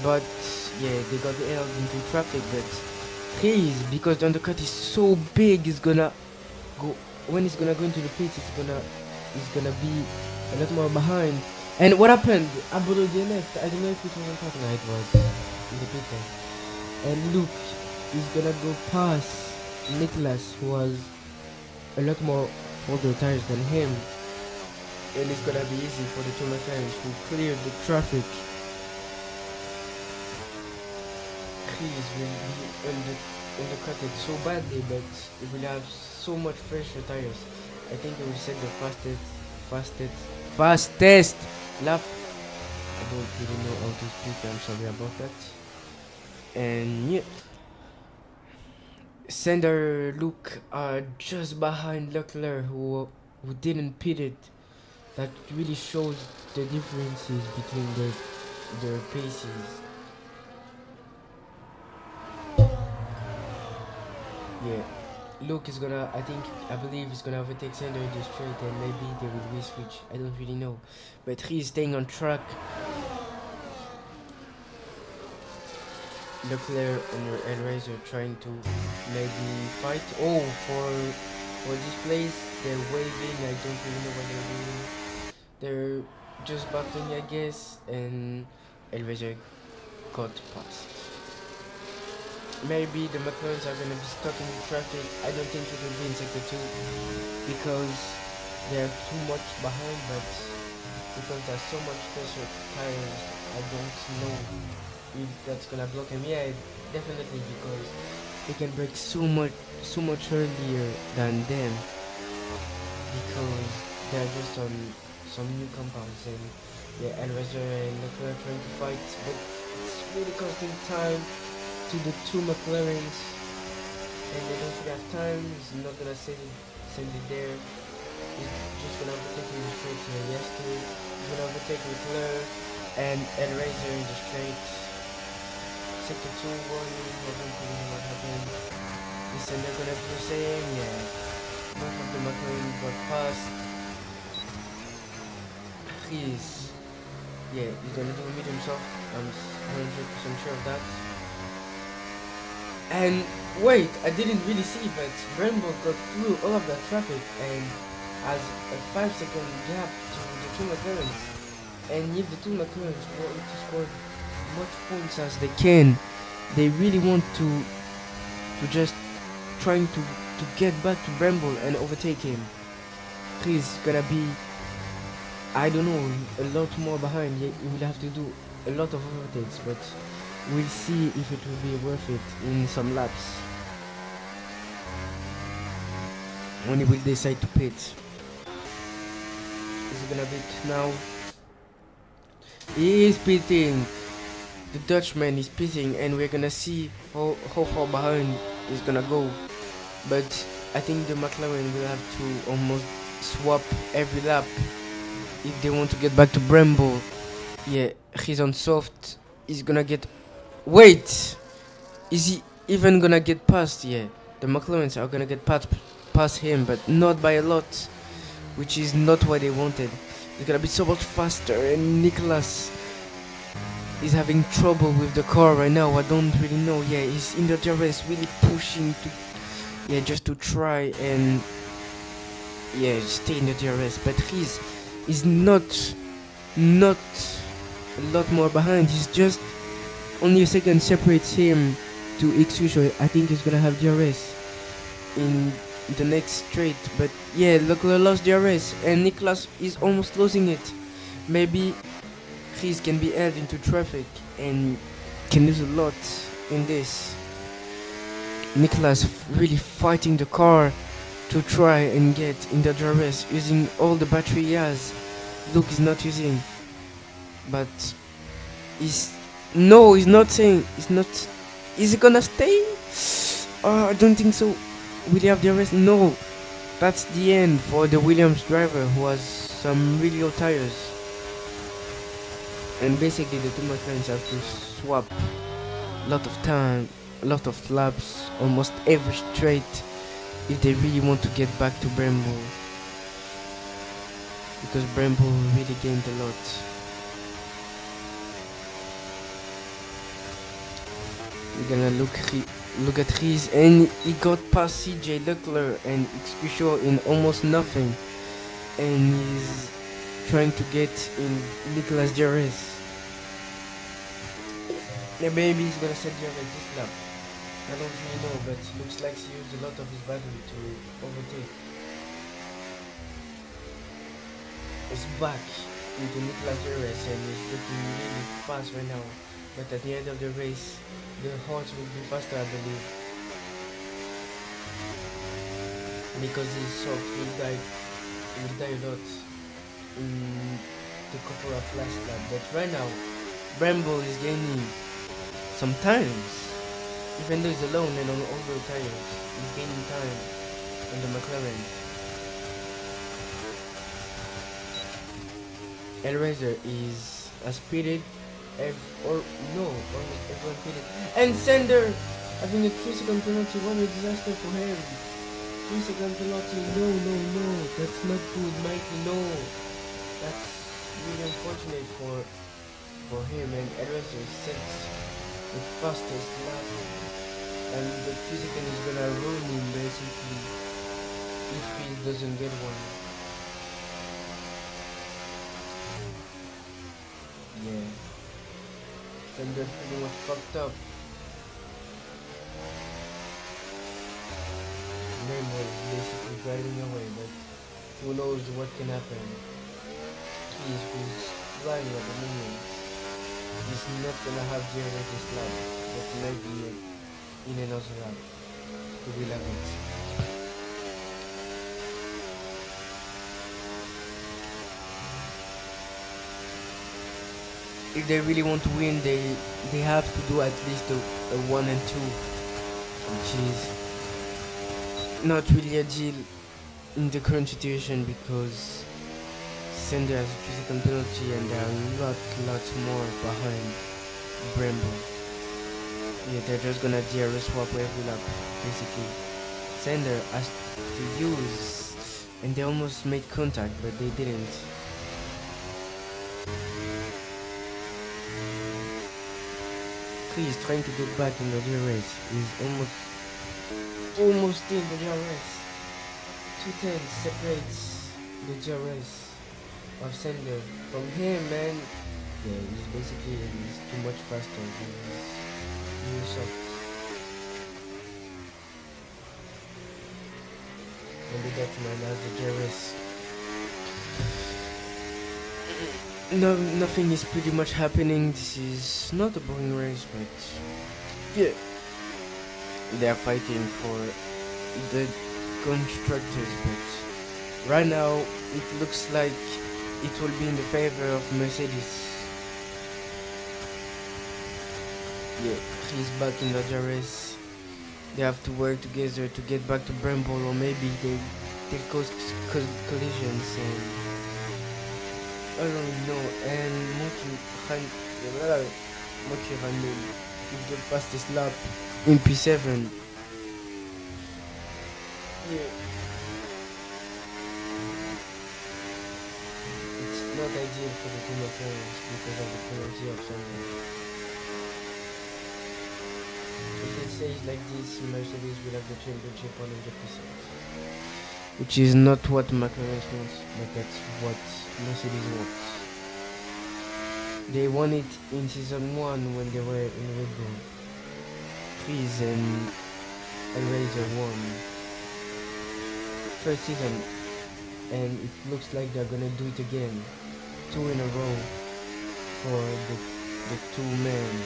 But yeah, they got held into traffic, but please, because the undercut is so big, it's gonna go, when it's gonna go into the pit, it's gonna be a lot more behind. And what happened? Abolo DNF. I don't know if it was on partner, it was in the pit lane. And Luke is gonna go past Nicholas, who was a lot more older tires than him. And it's gonna be easy for the two mechanics who cleared the traffic. Chris will be undercutted so badly, but he will have so much fresher tires. I think he will set the fastest lap. I don't really know how to speak, I'm sorry about that. And yeah, Sander Luke are just behind Leclerc, who didn't pit it. That really shows the differences between their paces. Yeah, Luke is gonna, I believe he's gonna overtake Sander in the straight, and maybe they will re-switch. I don't really know, but he's staying on track. Leclerc and Razor trying to maybe fight. Oh, for this place, they're waving. I don't really know what they're doing. They're just battling, I guess, and Elvezer got past. Maybe the McLarens are gonna be stuck in the traffic. I don't think it will be in sector 2 because they're too much behind, but because there's so much pressure tires, I don't know if that's gonna block him. Yeah, definitely, because he can break so much earlier than them, because they're just on some new compounds. And yeah, Elvezer and Leclerc trying to fight, but it's really costing time to the two McLarens, and they don't really have time. He's not gonna send it there. He's just gonna overtake in the straight here. Yes, he's gonna overtake Leclerc and Razor in the straight. Sector 2 warning. I don't really know what happened. Listen, they're gonna do the same. Yeah, both of the McLaren got past. He's gonna do a medium soft. I'm 100% sure of that. And wait, I didn't really see, but Brembo got through all of that traffic and has a 5-second gap to the two McLarens. And if the two McLarens want to score much points as they can, they really want to just trying to get back to Brembo and overtake him. He's gonna be, I don't know, a lot more behind. He will have to do a lot of overtakes, but we'll see if it will be worth it in some laps when he will decide to pit. Is he gonna pit now? He is pitting. The Dutchman is pitting, and we're gonna see how far behind he's gonna go. But I think the McLaren will have to almost swap every lap if they want to get back to Brembo. Yeah, he's on soft. He's gonna get. Wait! Is he even gonna get past? Yeah, the McLarens are gonna get past him, but not by a lot, which is not what they wanted. It's gonna be so much faster, and Nicholas is having trouble with the car right now. I don't really know. Yeah, he's in the DRS, really pushing to, yeah, just to try and, yeah, stay in the DRS. But he's not a lot more behind. He's just only a second separates him to X2, so I think he's gonna have DRS in the next straight. But yeah, Leclerc lost DRS and Nicholas is almost losing it. Maybe he can be held into traffic and can lose a lot in this. Nicholas really fighting the car to try and get in the DRS using all the battery he has. Luke is not using, but he's not saying, is he gonna stay? I don't think so. Will he have the rest? No, that's the end for the Williams driver, who has some really old tires, and basically the two McLarens have to swap a lot of time, a lot of laps, almost every straight, if they really want to get back to Brembo, because Brembo really gained a lot. We're gonna look at his, and he got past CJ Leclerc and Xcusho in almost nothing, and he's trying to get in Nicolas DRS. Yeah, maybe he's gonna set DRS this lap. I don't really know, but it looks like he used a lot of his battery to overtake. He's back into Nicolas DRS and he's looking really fast right now. But at the end of the race, the horse will be faster, I believe, because his soft will die a lot in the couple of last lap. But right now, Brembo is gaining sometimes, even though he's alone and on older tires, he's gaining time on the McLaren. Hellraiser is speeded, or no, almost everyone speeded. And Sender having a 3-second penalty, what a disaster for him. 3-second penalty, no, that's not good, Mikey, no. That's really unfortunate for him, and Hellraiser sets the fastest lap, and the 3 second is gonna ruin him basically if he doesn't get one. Yeah, Thunder pretty much fucked up. Name was basically driving away, but who knows what can happen. He's flying at the moment. He's not gonna have the this lap, but maybe in another lap. We will have it. If they really want to win, they have to do at least a 1 and 2, which is not really a deal in the current situation because Sender has a 3-second penalty and there are lots more behind Brembo. Yeah, they're just gonna DRS swap every lap, basically. Sender has to use, and they almost made contact, but they didn't. He's trying to get back in the DRS. He's almost in the DRS. 210 separates the DRS of Sender from him, and yeah, he's too much faster. He's soft. And the Dutchman has the DRS. No, nothing is pretty much happening. This is not a boring race, but yeah, they are fighting for the constructors. But right now, it looks like it will be in the favor of Mercedes. Yeah, he's back in the DRS. They have to work together to get back to Brembo, or maybe they cause collisions and I don't really know. And Moki Ranen is the fastest lap in P7. Yeah. It's not ideal for the team of players because of the penalty of Sunday. If it stays like this, Mercedes will have the championship 100%. Which is not what McLaren wants, but that's what Mercedes wants. They won it in season 1 when they were in Red Bull. Chris and Hellraiser won first season, and it looks like they're gonna do it again, 2 in a row for the 2 men.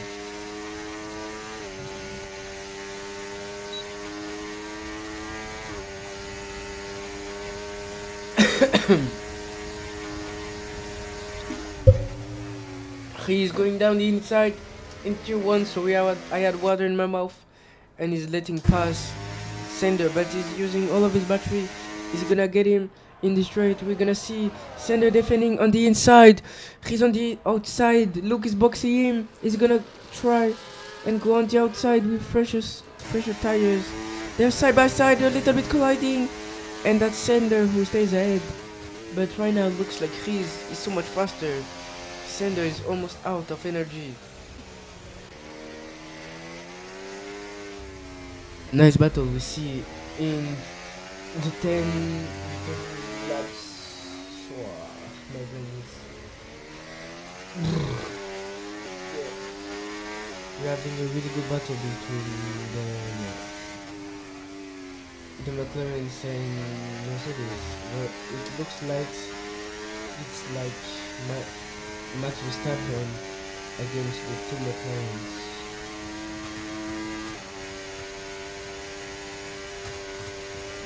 He's going down the inside in tier 1, so I had water in my mouth, and he's letting pass Sender, but he's using all of his battery. He's gonna get him in the straight. We're gonna see Sender defending on the inside. He's on the outside. Luke is boxing him. He's gonna try and go on the outside with fresher tires. They're side by side, they're a little bit colliding, and that's Sender who stays ahead. But right now it looks like Chris is so much faster. Sender is almost out of energy. Nice battle we see in the 10 laps. Wow, my goodness. We're having a really good battle between the McLaren and Mercedes. But it looks like it's like Max Verstappen against the 2 McLarens.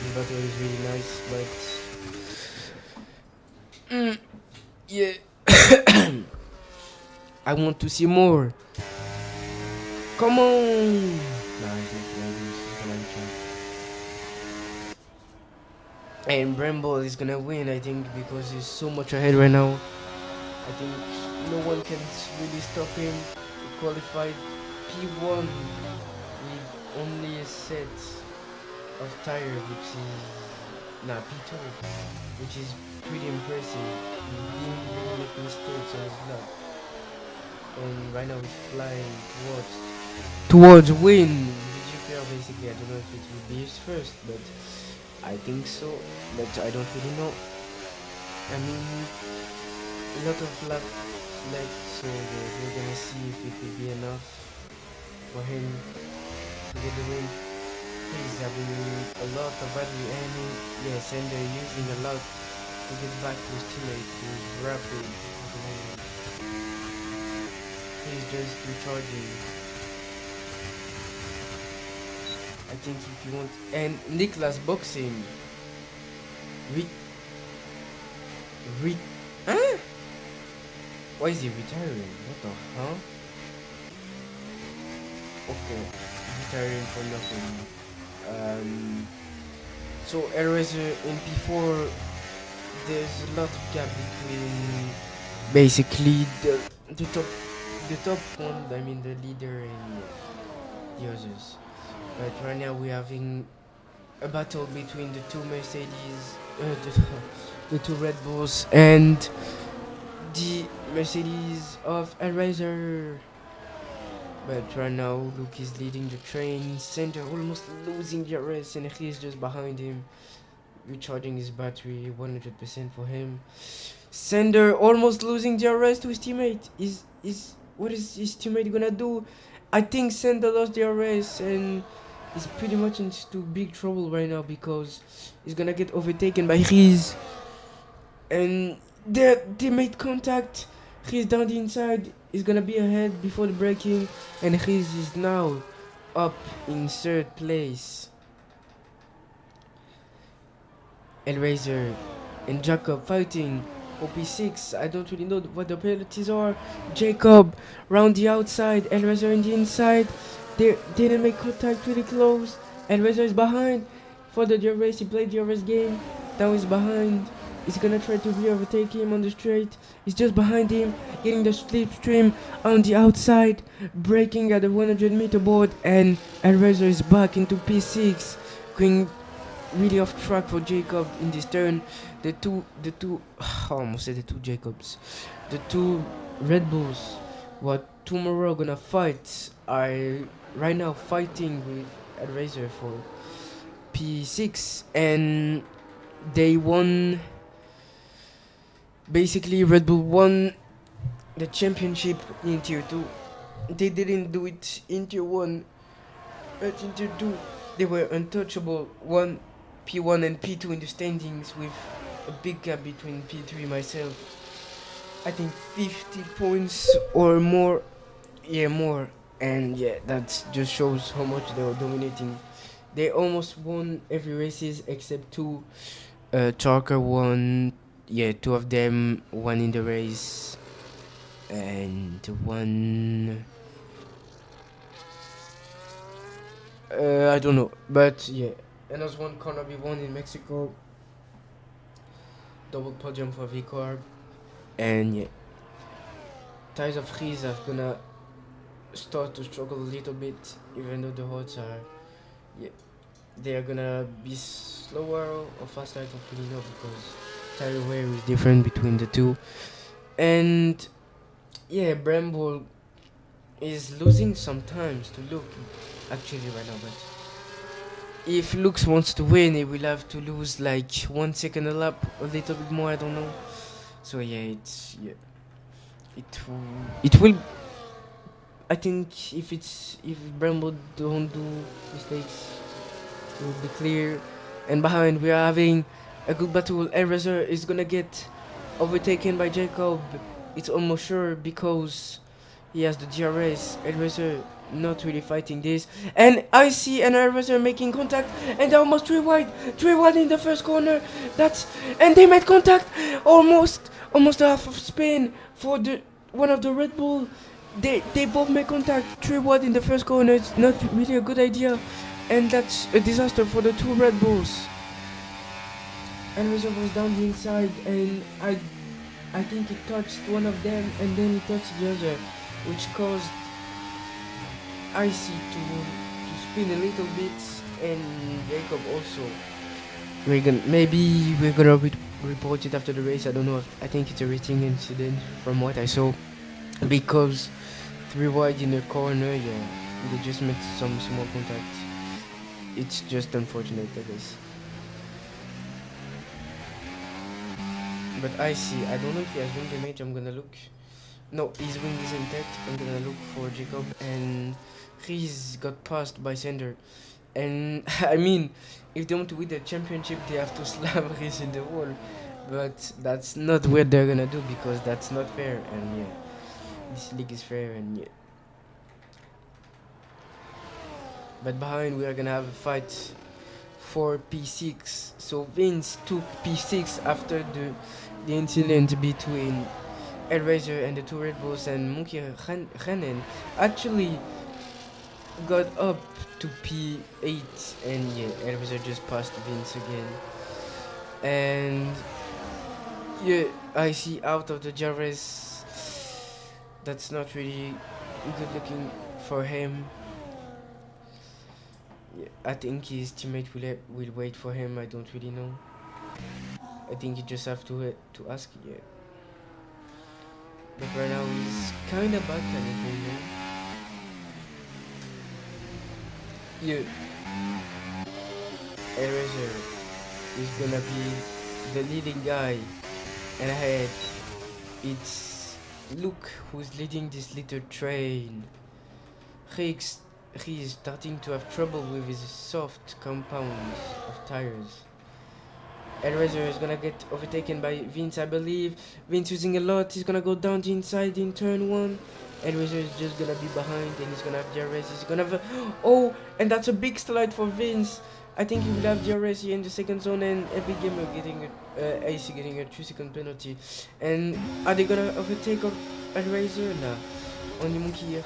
The battle is really nice, but yeah, I want to see more. Come on! Nah, he's not gonna lose. He's gonna return. And Bramble is gonna win, I think, because he's so much ahead right now. I think no one can really stop him. He qualified P1 with only a set of tire, which is P2, which is pretty impressive. He didn't really make mistakes on his lap, and right now he's flying towards win. VGPR basically. I don't know if it will be his first, but I think so. But I don't really know. I mean, a lot of laps left, so we're gonna see if it will be enough for him to get the win. He's having a lot of value aiming, yes, and they're using a lot to get back to his teammate who's rapid at the moment. He's just recharging. I think if you want, and Niklas boxing. Huh? Why is he retiring? What the hell? Okay, retiring for nothing. So Eraser in P4, there's a lot of gap between basically the top one. I mean the leader and the others. But right now we're having a battle between the two Mercedes, the two Red Bulls, and the Mercedes of Eraser. But right now, Luke is leading the train. Center almost losing the race, and he's just behind him, recharging his battery 100% for him. Sender almost losing the race to his teammate. What is his teammate gonna do? I think Sender lost the race and is pretty much into big trouble right now because he's gonna get overtaken by Riz. And they made contact. He's down the inside. He's gonna be ahead before the braking, and Riz is now up in third place. Elrazer and Jacob fighting OP6. I don't really know what the penalties are. Jacob round the outside, Elrazer in the inside. They didn't make contact, really close. Elrazer is behind for the race. He played the race game. Now he's behind. He's gonna try to re-overtake him on the straight. He's just behind him, getting the slipstream on the outside, braking at the 100-meter board, and Elrazer is back into P6, going really off track for Jacob in this turn. The two almost said the two Jacobs, the two Red Bulls, what tomorrow gonna fight, are right now fighting with Elrazer for P6, and they won. Basically, Red Bull won the championship in Tier 2. They didn't do it in Tier 1, but in Tier 2, they were untouchable. P1 and P2 in the standings, with a big gap between P3 myself. I think 50 points or more. Yeah, more. And yeah, that just shows how much they were dominating. They almost won every races except two. Chalker won. Yeah, two of them, one in the race, and one. I don't know, but yeah, another one gonna be won in Mexico. Double podium for VCorb, and yeah, Ties of Freeze are gonna start to struggle a little bit, even though the odds are, yeah, they are gonna be slower or faster. I don't really know because tire wear is different between the two. And yeah, Bramble is losing sometimes to Luke actually right now, but if Luke wants to win, he will have to lose like 1 second a lap, a little bit more, I don't know. So yeah, it will. I think if Bramble don't do mistakes, it will be clear. And behind we are having a good battle. Eraser is gonna get overtaken by Jacob. It's almost sure because he has the DRS. Eraser not really fighting this. And I see an Eraser making contact, and they're almost 3 wide in the first corner. And they made contact. Almost a half of spin for the one of the Red Bull. They both make contact. 3 wide in the first corner. It's not really a good idea, and that's a disaster for the two Red Bulls. And Rizzo was down the inside, and I think he touched one of them, and then he touched the other, which caused Icy to spin a little bit, and Jacob also. Maybe we're gonna report it after the race. I don't know. I think it's a racing incident from what I saw, because 3 wide in the corner, yeah, they just made some small contact. It's just unfortunate, I guess. But I see. I don't know if he has wing damage. I'm gonna look. No, his wing is intact. I'm gonna look for Jacob, and he's got passed by Sander. And I mean, if they want to win the championship, they have to slam Reese in the wall. But that's not what they're gonna do, because that's not fair. And yeah, this league is fair, and yeah. But behind, we are gonna have a fight for P6. So Vince took P6 after the incident between Hellraiser and the two Red Bulls, and Monkey Rennen actually got up to P8, and yeah, Hellraiser just passed Vince again. And yeah, I see out of the Jarvis. That's not really good looking for him. Yeah, I think his teammate will wait for him. I don't really know. I think you just have to ask. Yeah. But right now he's kind of back kind of thing, yeah. Eraser is gonna be the leading guy, and ahead it's Luke who's leading this little train. He is starting to have trouble with his soft compounds of tires. Hellraiser is gonna get overtaken by Vince, I believe. Vince using a lot. He's gonna go down the inside in turn 1. Hellraiser is just gonna be behind, and he's gonna have DRS. He's gonna have oh, and that's a big slide for Vince. I think he will have DRS here in the second zone, and Epic Gamer getting AC getting a 2-second penalty. And are they gonna overtake Hellraiser? Nah. Only Monkey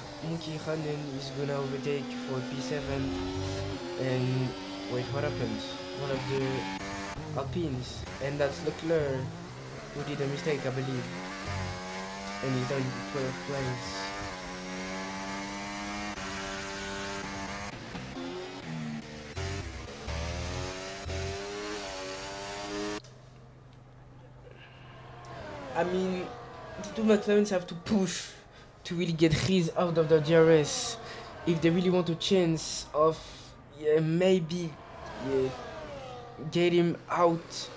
Rennen is gonna overtake for P7. And wait, what happens? One of the Alpines, and that's Leclerc who did a mistake, I believe, and he's down 12 points. I mean, the two McLarens have to push to really get his out of the DRS if they really want a chance of maybe get him out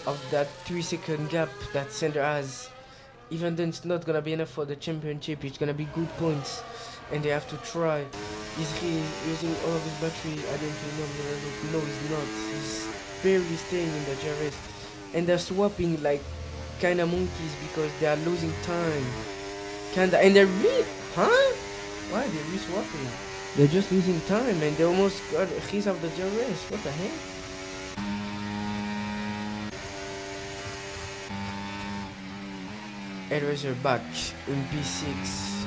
of that 3-second gap that Sander has. Even then, it's not gonna be enough for the championship. It's gonna be good points, and they have to try. Is he using all of his battery? I don't know. No, he's not. He's barely staying in the DRS, and they're swapping like kinda monkeys because they are losing time. And they're why are they re-swapping? They're just losing time, and they almost got his out of the DRS. What the heck? Hellraiser back in P6.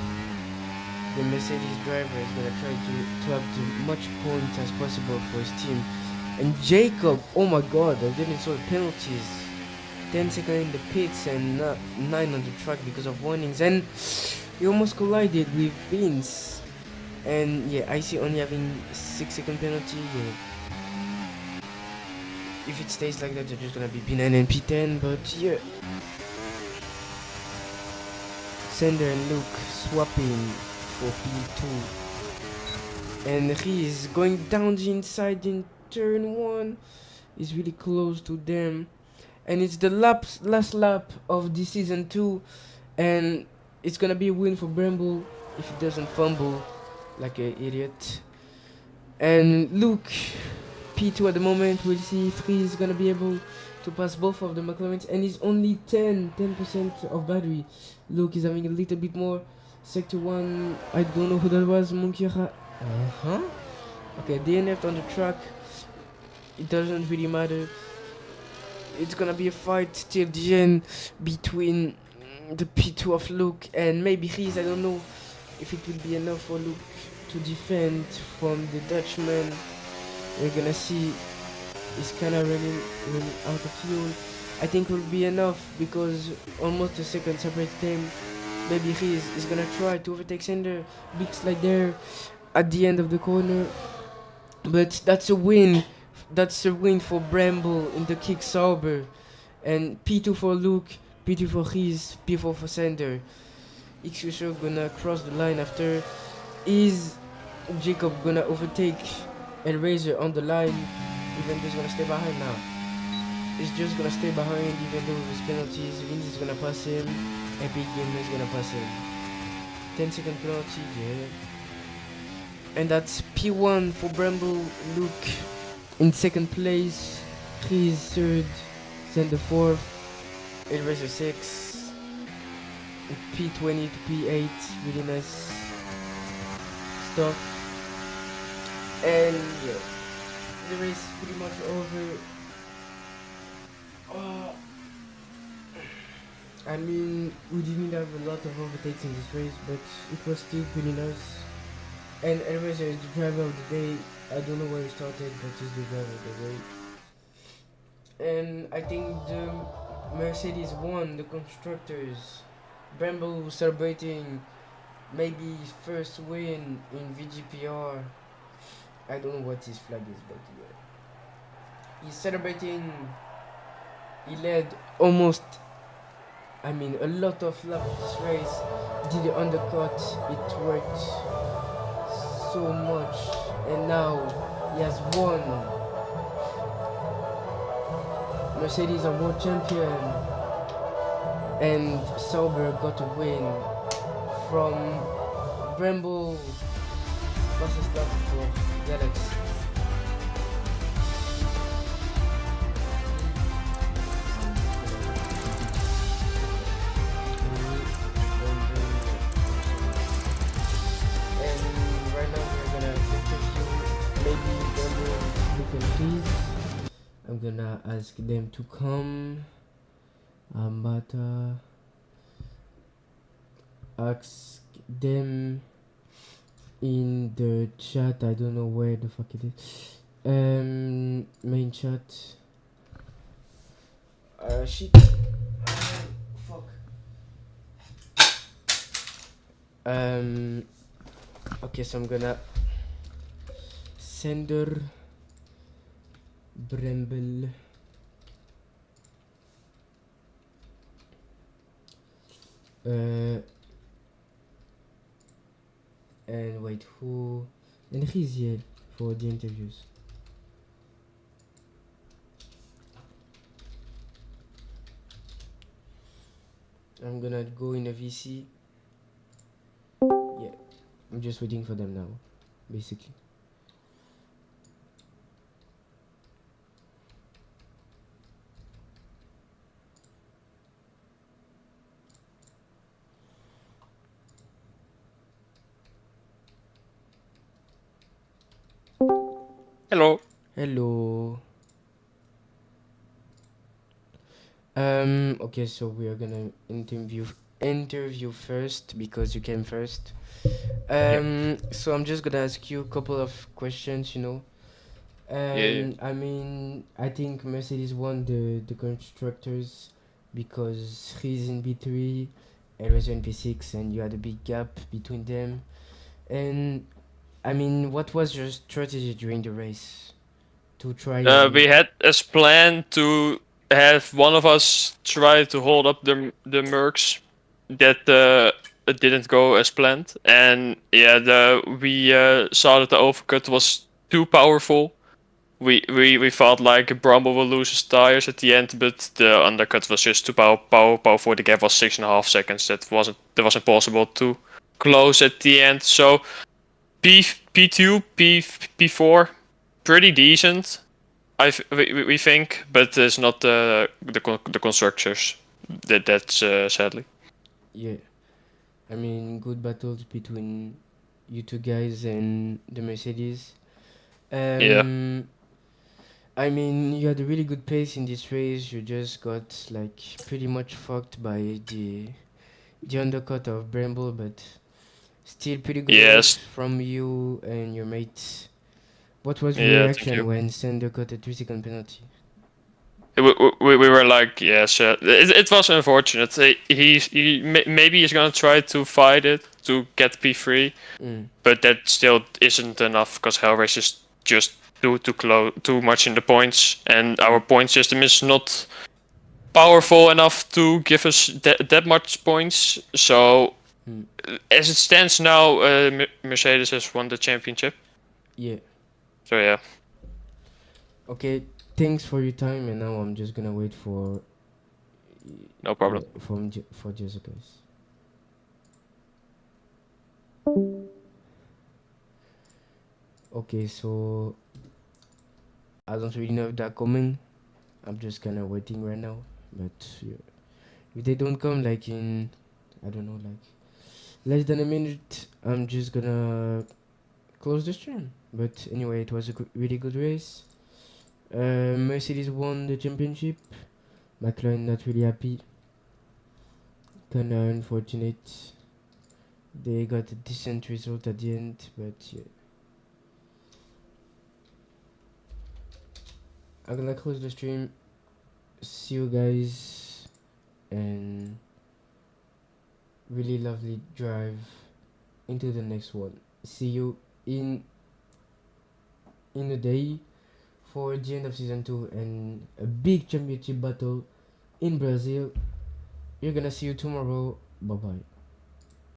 The Mercedes driver is gonna try to have as much points as possible for his team. And Jacob, oh my god, I didn't saw the penalties. 10 seconds in the pits and 9 on the track because of warnings. And he almost collided with Vince. And yeah, I see only having 6-second penalty. Yeah. If it stays like that, they're just gonna be P9 and P10. But yeah. Sander and Luke swapping for P2, and he is going down the inside in turn 1. He's really close to them, and it's the last lap of the season 2, and it's gonna be a win for Bramble if he doesn't fumble like an idiot. And Luke P2 at the moment. We'll see if he's gonna be able to pass both of the McLarens, and he's only 10% of battery. Luke is having a little bit more. Sector 1, I don't know who that was. Monkey Okay, DNF on the track. It doesn't really matter. It's gonna be a fight till the end between the P2 of Luke and maybe his, I don't know. if it will be enough for Luke to defend from the Dutchman. We're gonna see he's kind of running out of fuel. I think will be enough because almost a second separate them. Maybe he's gonna try to overtake Sender. Big slide there at the end of the corner. But that's a win. That's a win for Bramble in the kick Sauber. And P2 for Luke, P2 for Gies, P4 for Sender. Xusho gonna cross the line after. Is Jacob gonna overtake and Razor on the line? Even though he's gonna stay behind now. He's just gonna stay behind even though with his penalties. Vince is gonna pass him. Epic Gamer is gonna pass him. 10-second penalty, yeah. And that's P1 for Bramble. Luke in second place. Chris third. Sender fourth. El Razor 6. P20 to P8. Really nice stuff. And yeah, the race is pretty much over. I mean, we didn't have a lot of overtakes in this race, but it was still pretty nice. And Razor is the driver of the day. I don't know where he started, but he's the driver of the day. And I think the Mercedes won the constructors. Bramble was celebrating maybe his first win in VGPR. I don't know what his flag is, but yeah. He's celebrating. He led almost, I mean, a lot of laps this race. Did the undercut. It worked so much. And now he has won. Mercedes are world champion. And Sauber got a win from Bramble. Fastest lap for Galaxy. I'm gonna ask them to come. I'm about to ask them in the chat. I don't know where the fuck it is. Main chat. Shit. Fuck. Okay, so I'm gonna Sender Bramble. And wait, who? And he's here for the interviews. I'm gonna go in a VC. Yeah, I'm just waiting for them now, basically. Hello. Hello. Okay, so we are gonna interview first because you came first. So I'm just gonna ask you a couple of questions, you know. I mean, I think Mercedes won the constructors because he's in B3, and was in P6, and you had a big gap between them. And I mean, what was your strategy during the race to try? We had as plan to have one of us try to hold up the Mercs. That it didn't go as planned, and yeah, we saw that the overcut was too powerful. We felt like Bramble will lose his tires at the end, but the undercut was just too powerful. The gap was 6.5 seconds. That was impossible to close at the end. So P2, P4, pretty decent. We think, but it's not the constructors. That's sadly. Yeah, I mean, good battles between you two guys and the Mercedes. Yeah. I mean, you had a really good pace in this race. You just got like pretty much fucked by the undercut of Bramble, but Still pretty good race Yes. from you and your mates. What was your Yeah. Thank reaction you. when Sander got a 3-second penalty? We were like, yes, it was unfortunate. Maybe he's gonna try to fight it to get P3, Mm. but that still isn't enough because Hellrace is just too much in the points, and our point system is not powerful enough to give us that much points. So Mm. as it stands now, Mercedes has won the championship. Yeah. So yeah, Okay. Thanks for your time, and now I'm just gonna wait for no problem. for Jessica's. Okay, so I don't really know if they're coming. I'm just kind of waiting right now. But yeah, if they don't come, like in, I don't know, like less than a minute, I'm just gonna close the stream. But anyway, it was a really good race. Mercedes won the championship. McLaren not really happy. Kinda unfortunate. They got a decent result at the end, but yeah. I'm gonna close the stream. See you guys, and really lovely drive into the next one. See you in a day for the end of season 2 and a big championship battle in Brazil. You're gonna see you tomorrow. Bye bye.